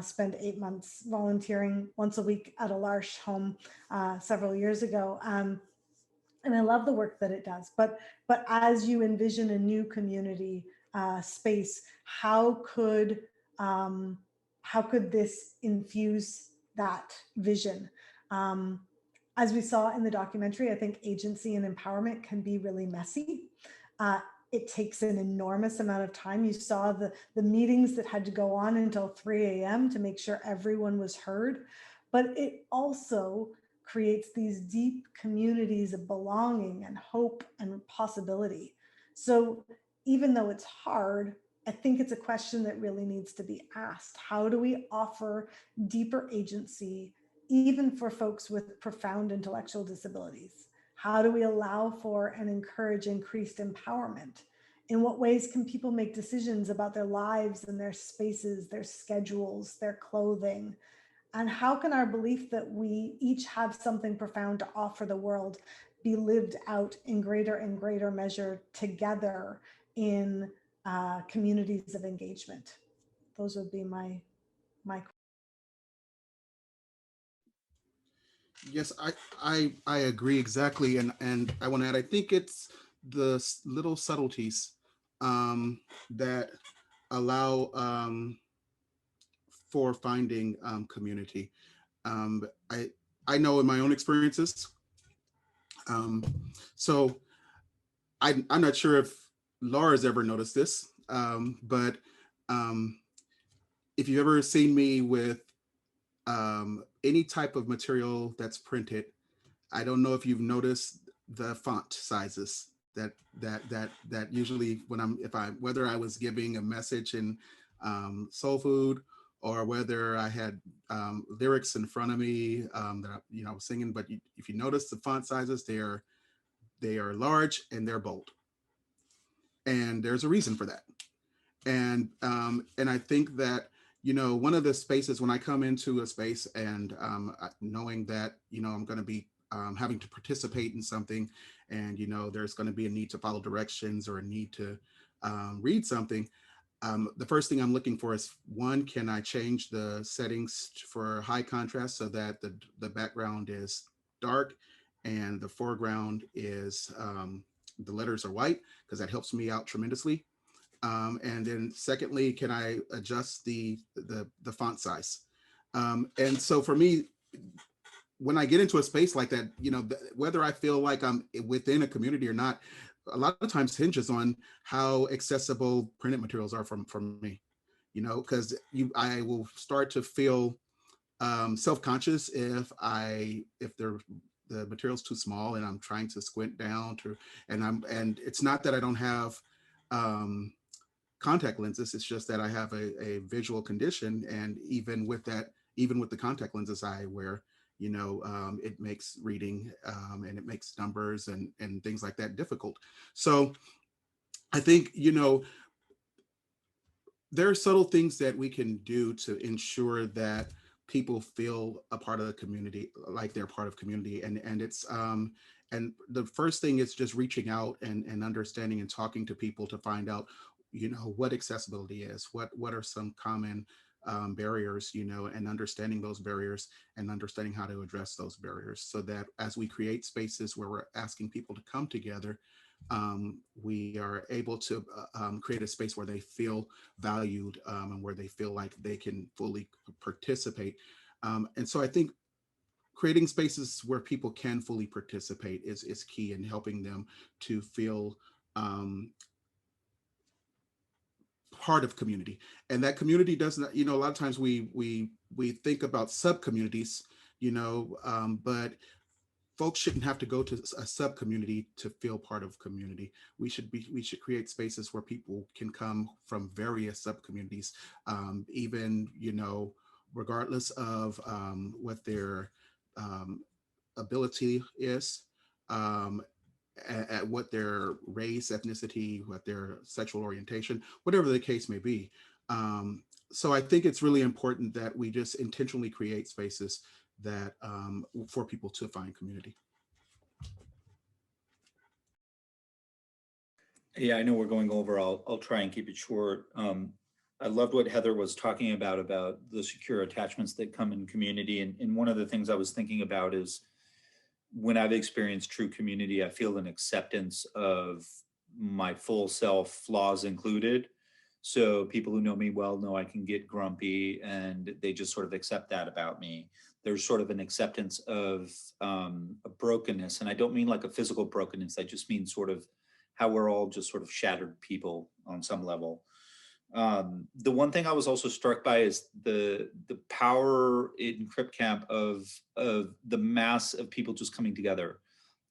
spend 8 months volunteering once a week at a L'Arche home several years ago. And I love the work that it does. But as you envision a new community space, how could this infuse that vision? As we saw in the documentary, I think agency and empowerment can be really messy. It takes an enormous amount of time. You saw the meetings that had to go on until 3 a.m. to make sure everyone was heard. But it also creates these deep communities of belonging and hope and possibility. So even though it's hard, I think it's a question that really needs to be asked. How do we offer deeper agency, even for folks with profound intellectual disabilities? How do we allow for and encourage increased empowerment? In what ways can people make decisions about their lives and their spaces, their schedules, their clothing? And how can our belief that we each have something profound to offer the world be lived out in greater and greater measure together in communities of engagement? Those would be my. Yes, I agree exactly, and I want to add, I think it's the little subtleties that allow for finding community. I know in my own experiences. So I'm not sure if Laura's ever noticed this, but if you've ever seen me with any type of material that's printed, I don't know if you've noticed the font sizes that usually when whether I was giving a message in soul food, or whether I had lyrics in front of me that I was singing, but if you notice the font sizes, they are large and they're bold, and there's a reason for that. And I think that one of the spaces when I come into a space and knowing that I'm going to be having to participate in something, and there's going to be a need to follow directions or a need to read something. The first thing I'm looking for is, one, can I change the settings for high contrast so that the background is dark and the foreground is the letters are white, because that helps me out tremendously. And then secondly, can I adjust the font size? And so for me, when I get into a space like that, whether I feel like I'm within a community or not, a lot of times hinges on how accessible printed materials are from me, because I will start to feel self-conscious if the material's too small and I'm trying to squint down and it's not that I don't have contact lenses. It's just that I have a visual condition, and even with the contact lenses I wear, it makes reading and it makes numbers and things like that difficult. So I think there are subtle things that we can do to ensure that people feel a part of the community, like they're part of community, and it's and the first thing is just reaching out and understanding and talking to people to find out what accessibility is, what are some common barriers, and understanding those barriers and understanding how to address those barriers, so that as we create spaces where we're asking people to come together, we are able to create a space where they feel valued and where they feel like they can fully participate. And so I think creating spaces where people can fully participate is key in helping them to feel part of community. And that community doesn't, a lot of times we think about sub communities, but folks shouldn't have to go to a sub community to feel part of community. We should create spaces where people can come from various sub communities, even regardless of what their ability is, at what their race, ethnicity, what their sexual orientation, whatever the case may be. So I think it's really important that we just intentionally create spaces that for people to find community. Yeah, I know we're going over. I'll try and keep it short. I loved what Heather was talking about the secure attachments that come in community. And one of the things I was thinking about is when I've experienced true community, I feel an acceptance of my full self, flaws included. So people who know me well know I can get grumpy, and they just sort of accept that about me. There's sort of an acceptance of a brokenness. And I don't mean like a physical brokenness. I just mean sort of how we're all just sort of shattered people on some level. The one thing I was also struck by is the power in Crip Camp of the mass of people just coming together.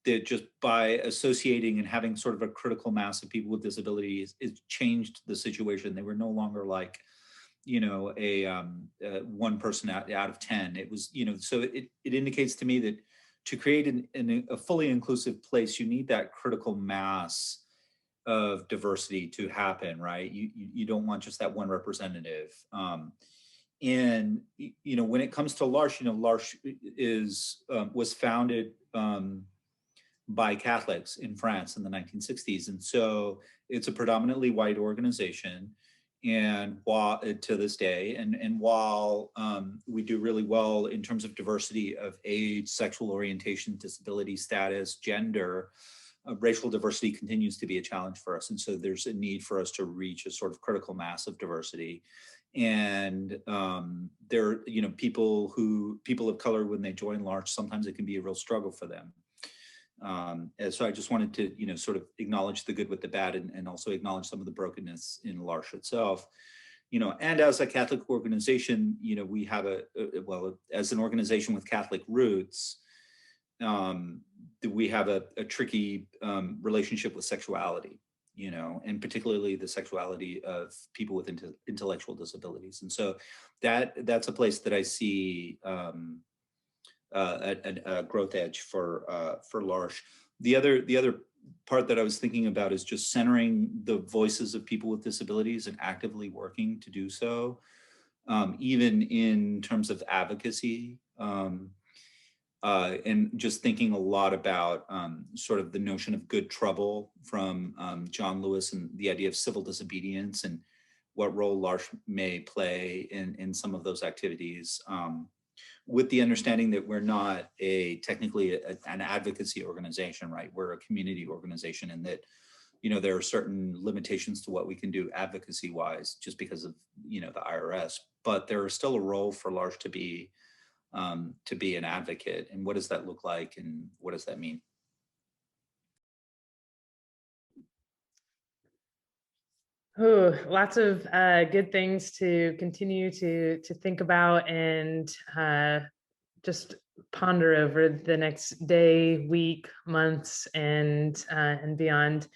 That just by associating and having sort of a critical mass of people with disabilities, it changed the situation. They were no longer like, you know, a one person out of 10. It was, you know, so it indicates to me that to create a fully inclusive place, you need that critical mass of diversity to happen, right? You don't want just that one representative. And you know, when it comes to L'Arche, you know, L'Arche was founded by Catholics in France in the 1960s, and so it's a predominantly white organization. And while to this day, and while we do really well in terms of diversity of age, sexual orientation, disability status, gender, racial diversity continues to be a challenge for us. And so there's a need for us to reach a sort of critical mass of diversity. And there, you know, people of color, when they join L'Arche, sometimes it can be a real struggle for them. And so I just wanted to, you know, sort of acknowledge the good with the bad, and also acknowledge some of the brokenness in L'Arche itself. You know, and as a Catholic organization, you know, we have well, as an organization with Catholic roots, we have a tricky relationship with sexuality, you know, and particularly the sexuality of people with intellectual disabilities. And so that's a place that I see a growth edge for L'Arche. The other part that I was thinking about is just centering the voices of people with disabilities and actively working to do so, even in terms of advocacy. And just thinking a lot about sort of the notion of good trouble from John Lewis, and the idea of civil disobedience and what role L'Arche may play in some of those activities, with the understanding that we're not technically an advocacy organization, right? We're a community organization, and that, you know, there are certain limitations to what we can do advocacy wise just because of, you know, the IRS, but there is still a role for L'Arche to be an advocate. And what does that look like, and what does that mean? Oh, lots of good things to continue to think about and just ponder over the next day, week, months, and beyond.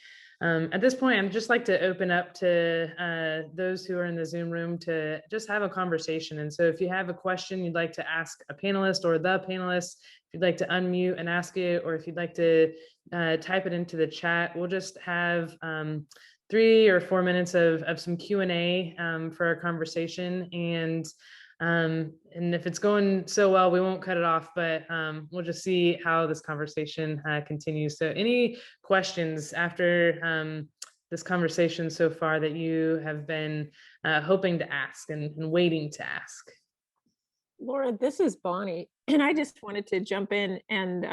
At this point, I'd just like to open up to those who are in the Zoom room to just have a conversation. And so if you have a question you'd like to ask a panelist or the panelists, if you'd like to unmute and ask it, or if you'd like to type it into the chat, we'll just have 3 or 4 minutes of some Q&A for our conversation. And if it's going so well, we won't cut it off, but we'll just see how this conversation continues. So any questions after this conversation so far that you have been hoping to ask and waiting to ask? Laura, this is Bonnie, and I just wanted to jump in. And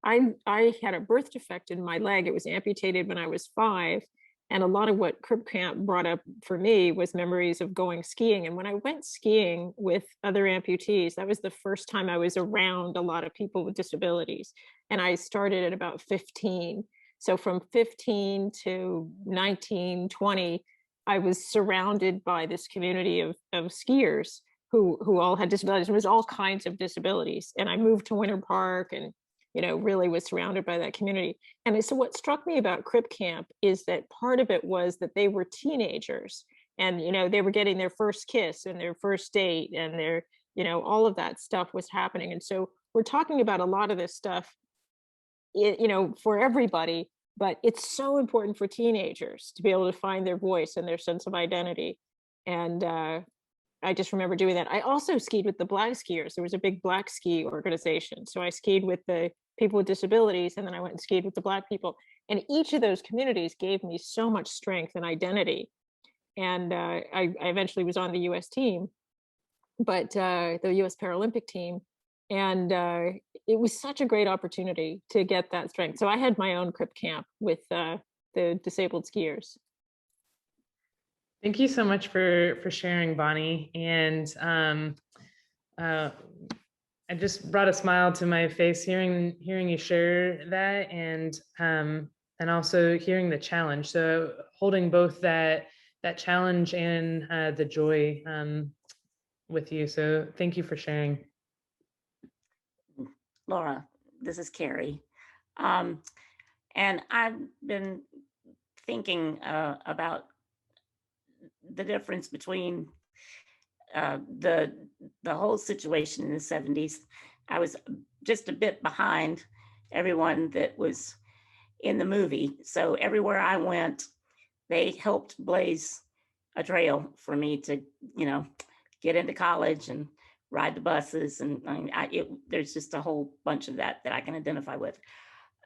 I had a birth defect in my leg. It was amputated when I was 5. And a lot of what Crip Camp brought up for me was memories of going skiing. And when I went skiing with other amputees, that was the first time I was around a lot of people with disabilities. And I started at about 15. So from 15 to 19, 20, I was surrounded by this community of skiers who all had disabilities. It was all kinds of disabilities. And I moved to Winter Park and, you know, really was surrounded by that community. And so what struck me about Crip Camp is that part of it was that they were teenagers, and, you know, they were getting their first kiss and their first date, and their, you know, all of that stuff was happening. And so we're talking about a lot of this stuff, you know, for everybody, but it's so important for teenagers to be able to find their voice and their sense of identity. And I just remember doing that. I also skied with the Black skiers. There was a big Black ski organization. So I skied with the people with disabilities, and then I went and skied with the Black people. And each of those communities gave me so much strength and identity. And I eventually was on the US team, but the US Paralympic team. And it was such a great opportunity to get that strength. So I had my own Crip Camp with the disabled skiers. Thank you so much for sharing, Bonnie. And I just brought a smile to my face hearing you share that, and also hearing the challenge. So holding both that challenge and the joy with you. So thank you for sharing. Laura, this is Carrie. And I've been thinking about the difference between the whole situation in the 70s. I was just a bit behind everyone that was in the movie. So everywhere I went, they helped blaze a trail for me to, get into college and ride the buses. And there's just a whole bunch of that I can identify with.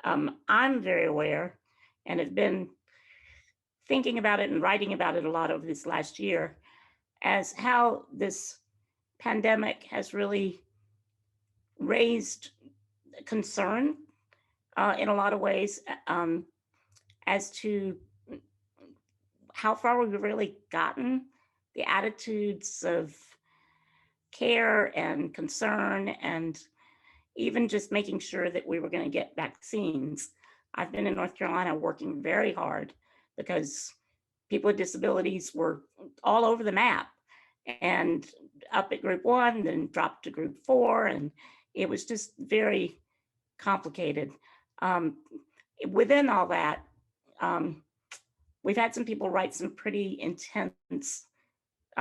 I'm very aware and have been thinking about it and writing about it a lot over this last year as how this pandemic has really raised concern in a lot of ways as to how far we've really gotten, the attitudes of care and concern, and even just making sure that we were going to get vaccines. I've been in North Carolina working very hard because people with disabilities were all over the map and up at group 1, then dropped to group 4. And it was just very complicated. Within all that, we've had some people write some pretty intense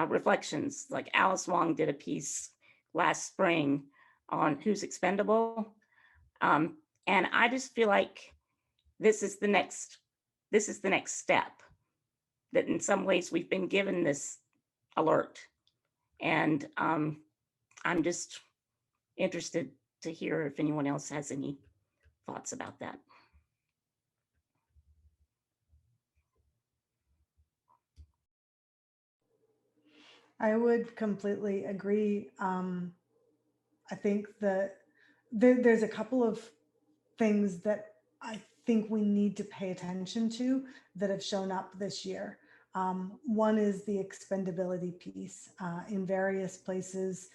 reflections. Like Alice Wong did a piece last spring on who's expendable. And I just feel like this is the next step, that in some ways we've been given this alert. And I'm just interested to hear if anyone else has any thoughts about that. I would completely agree. I think that there's a couple of things that I think we need to pay attention to that have shown up this year. One is the expendability piece in various places,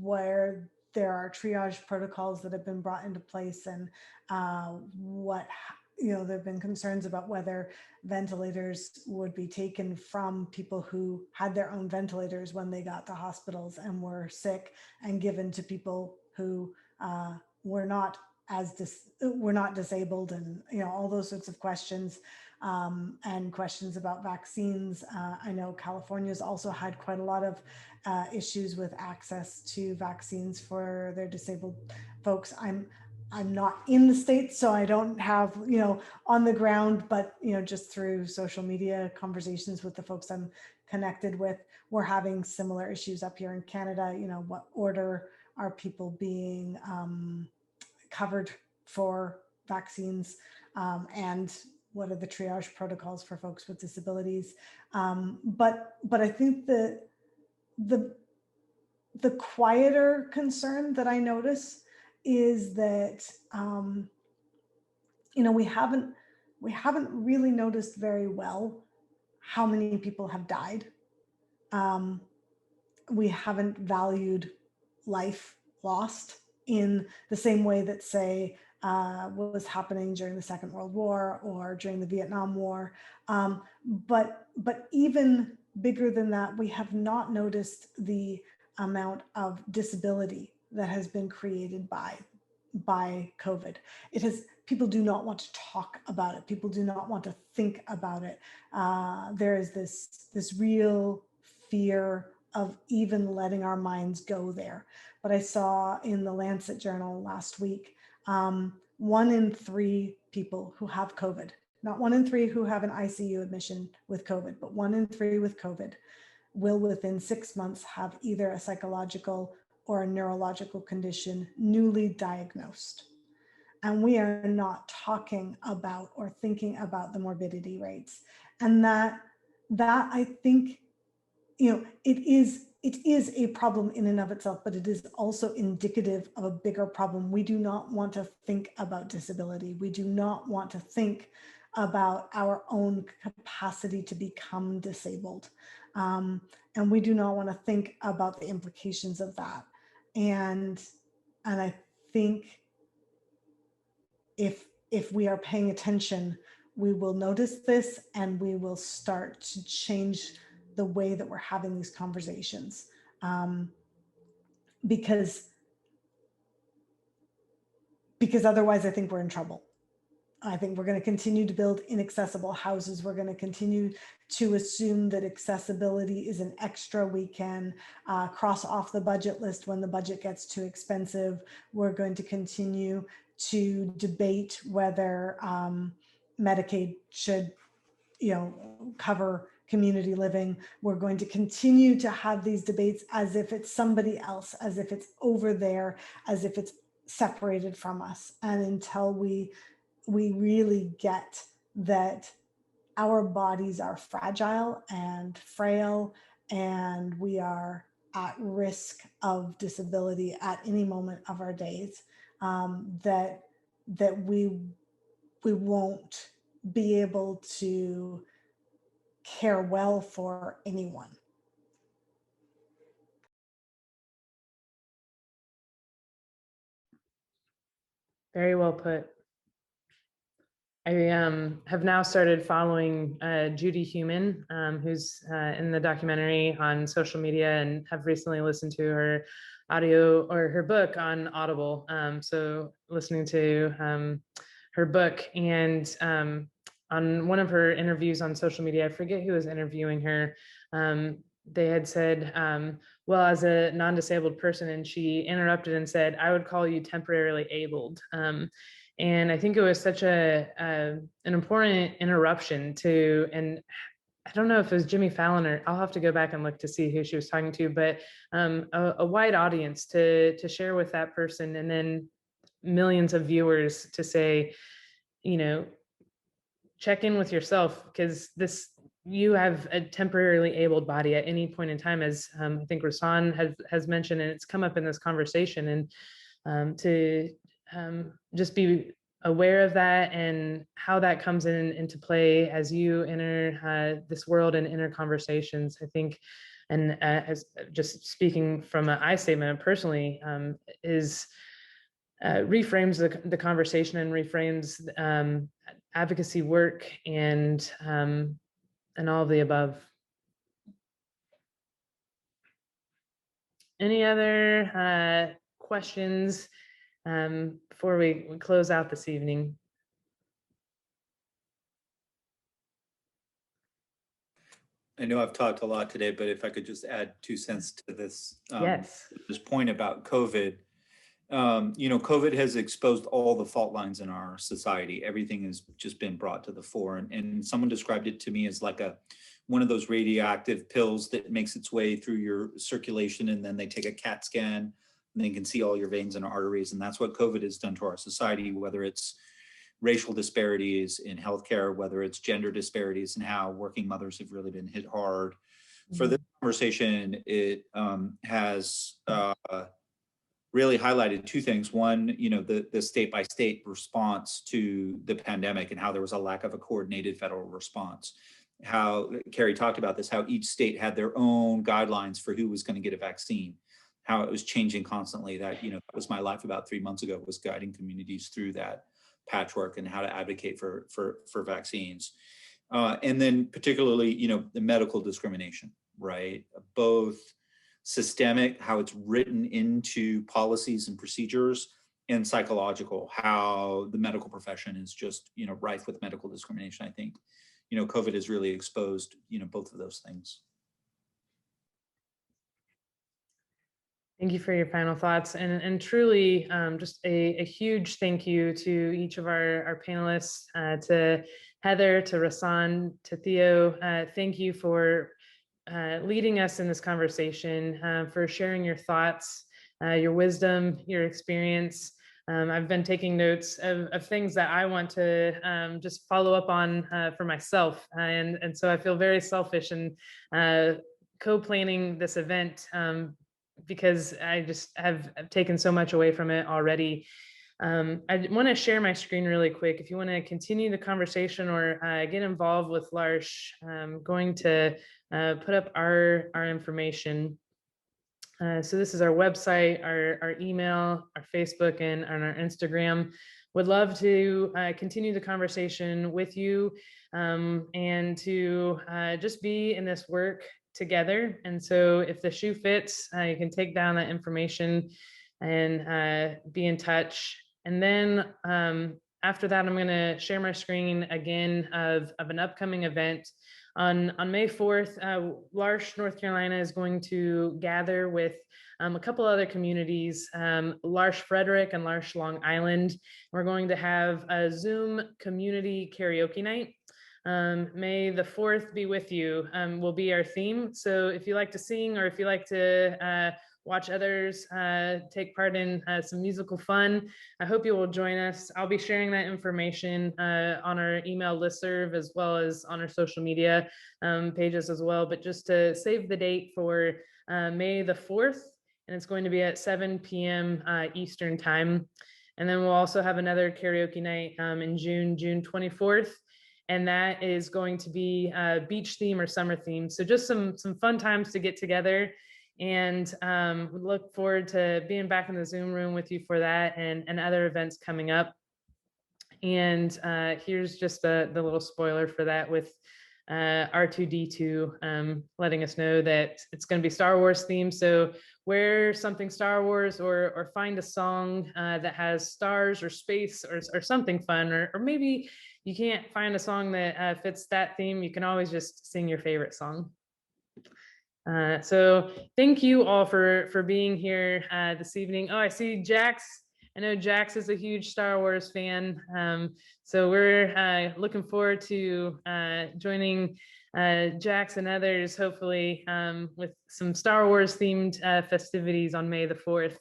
where there are triage protocols that have been brought into place, and there have been concerns about whether ventilators would be taken from people who had their own ventilators when they got to hospitals and were sick, and given to people who were not disabled, and all those sorts of questions, and questions about vaccines. I know California's also had quite a lot of issues with access to vaccines for their disabled folks. I'm not in the States, so I don't have, on the ground, but, just through social media conversations with the folks I'm connected with, we're having similar issues up here in Canada. What order are people being covered for vaccines, and what are the triage protocols for folks with disabilities? But I think the quieter concern that I notice is that we haven't really noticed very well how many people have died. We haven't valued life lost in the same way that, say, what was happening during the Second World War or during the Vietnam War. But even bigger than that, we have not noticed the amount of disability that has been created by COVID. People do not want to talk about it. People do not want to think about it. There is this real fear of even letting our minds go there. But I saw in the Lancet journal last week, 1 in 3 people who have COVID, not 1 in 3 who have an ICU admission with COVID, but 1 in 3 with COVID will within 6 months have either a psychological or a neurological condition newly diagnosed. and we are not talking about or thinking about the morbidity rates. And that I think, it is a problem in and of itself, but it is also indicative of a bigger problem. We do not want to think about disability. We do not want to think about our own capacity to become disabled. And we do not want to think about the implications of that. And I think if we are paying attention, we will notice this and we will start to change the way that we're having these conversations. Because otherwise I think we're in trouble. I think we're going to continue to build inaccessible houses. We're going to continue to assume that accessibility is an extra we can cross off the budget list when the budget gets too expensive. We're going to continue to debate whether Medicaid should, cover community living. We're going to continue to have these debates as if it's somebody else, as if it's over there, as if it's separated from us. And until we really get that our bodies are fragile and frail, and we are at risk of disability at any moment of our days, that we won't be able to care well for anyone. Very well put. I have now started following Judy Heumann, who's in the documentary on social media, and have recently listened to her audio or her book on Audible. So listening to her book, and on one of her interviews on social media, I forget who was interviewing her, they had said, well, as a non-disabled person, and she interrupted and said, I would call you temporarily abled. And I think it was such an important interruption to, and I don't know if it was Jimmy Fallon, or I'll have to go back and look to see who she was talking to, but a wide audience to share with that person, and then millions of viewers to say, check in with yourself, because you have a temporarily abled body at any point in time, as I think Rahsaan has mentioned, and it's come up in this conversation, and to just be aware of that and how that comes into play as you enter this world and enter conversations, I think. And as just speaking from an I statement personally, is reframes the conversation and reframes advocacy work and all of the above. Any other questions before we close out this evening? I know I've talked a lot today, but if I could just add 2 cents to this, Yes. this point about COVID. COVID has exposed all the fault lines in our society. Everything has just been brought to the fore. And someone described it to me as like one of those radioactive pills that makes its way through your circulation, and then they take a CAT scan and they can see all your veins and arteries. And that's what COVID has done to our society, whether it's racial disparities in healthcare, whether it's gender disparities and how working mothers have really been hit hard. For this conversation, it has really highlighted 2 things. One, the state-by-state response to the pandemic and how there was a lack of a coordinated federal response. How Carrie talked about this, how each state had their own guidelines for who was going to get a vaccine, how it was changing constantly. That was my life about 3 months ago, was guiding communities through that patchwork and how to advocate for vaccines. And then particularly, the medical discrimination, right? Both systemic, how it's written into policies and procedures, and psychological, how the medical profession is just, rife with medical discrimination. I think, COVID has really exposed, both of those things. Thank you for your final thoughts, and truly just a huge thank you to each of our panelists, to Heather, to Rahsaan, to Theo. Thank you for leading us in this conversation, for sharing your thoughts, your wisdom, your experience. I've been taking notes of things that I want to just follow up on for myself. And so I feel very selfish in co-planning this event because I just have taken so much away from it already. I want to share my screen really quick. If you want to continue the conversation or get involved with L'Arche, I'm going to put up our information. So this is our website, our email, our Facebook, and our Instagram. Would love to continue the conversation with you and to just be in this work together. And so if the shoe fits, you can take down that information and be in touch. And then after that, I'm going to share my screen again of an upcoming event. On May 4th, L'Arche, North Carolina is going to gather with a couple other communities, L'Arche Frederick and L'Arche Long Island. We're going to have a Zoom community karaoke night. May the 4th be with you will be our theme. So if you like to sing or if you like to watch others take part in some musical fun, I hope you will join us. I'll be sharing that information on our email listserv as well as on our social media pages as well. But just to save the date for May the 4th, and it's going to be at 7 p.m. Eastern time. And then we'll also have another karaoke night in June 24th. And that is going to be beach theme or summer theme. So just some fun times to get together. And we look forward to being back in the Zoom room with you for that and other events coming up. And here's just the little spoiler for that with R2D2 letting us know that it's going to be Star Wars themed. So wear something Star Wars or find a song that has stars or space or something fun, or maybe you can't find a song that fits that theme. You can always just sing your favorite song. So thank you all for being here this evening. Oh, I see Jax. I know Jax is a huge Star Wars fan. So we're looking forward to joining Jax and others, hopefully with some Star Wars themed festivities on May the 4th.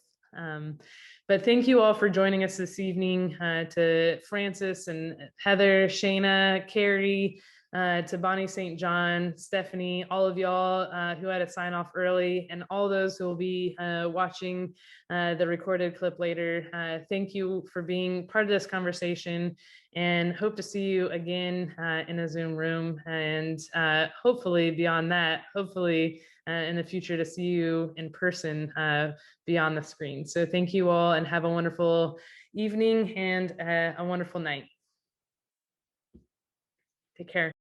But thank you all for joining us this evening, to Francis and Heather, Shayna, Carrie, to Bonnie St. John, Stephanie, all of y'all who had to sign off early, and all those who will be watching the recorded clip later. Thank you for being part of this conversation, and hope to see you again in a Zoom room, and hopefully beyond that, hopefully in the future to see you in person beyond the screen. So thank you all, and have a wonderful evening and a wonderful night. Take care.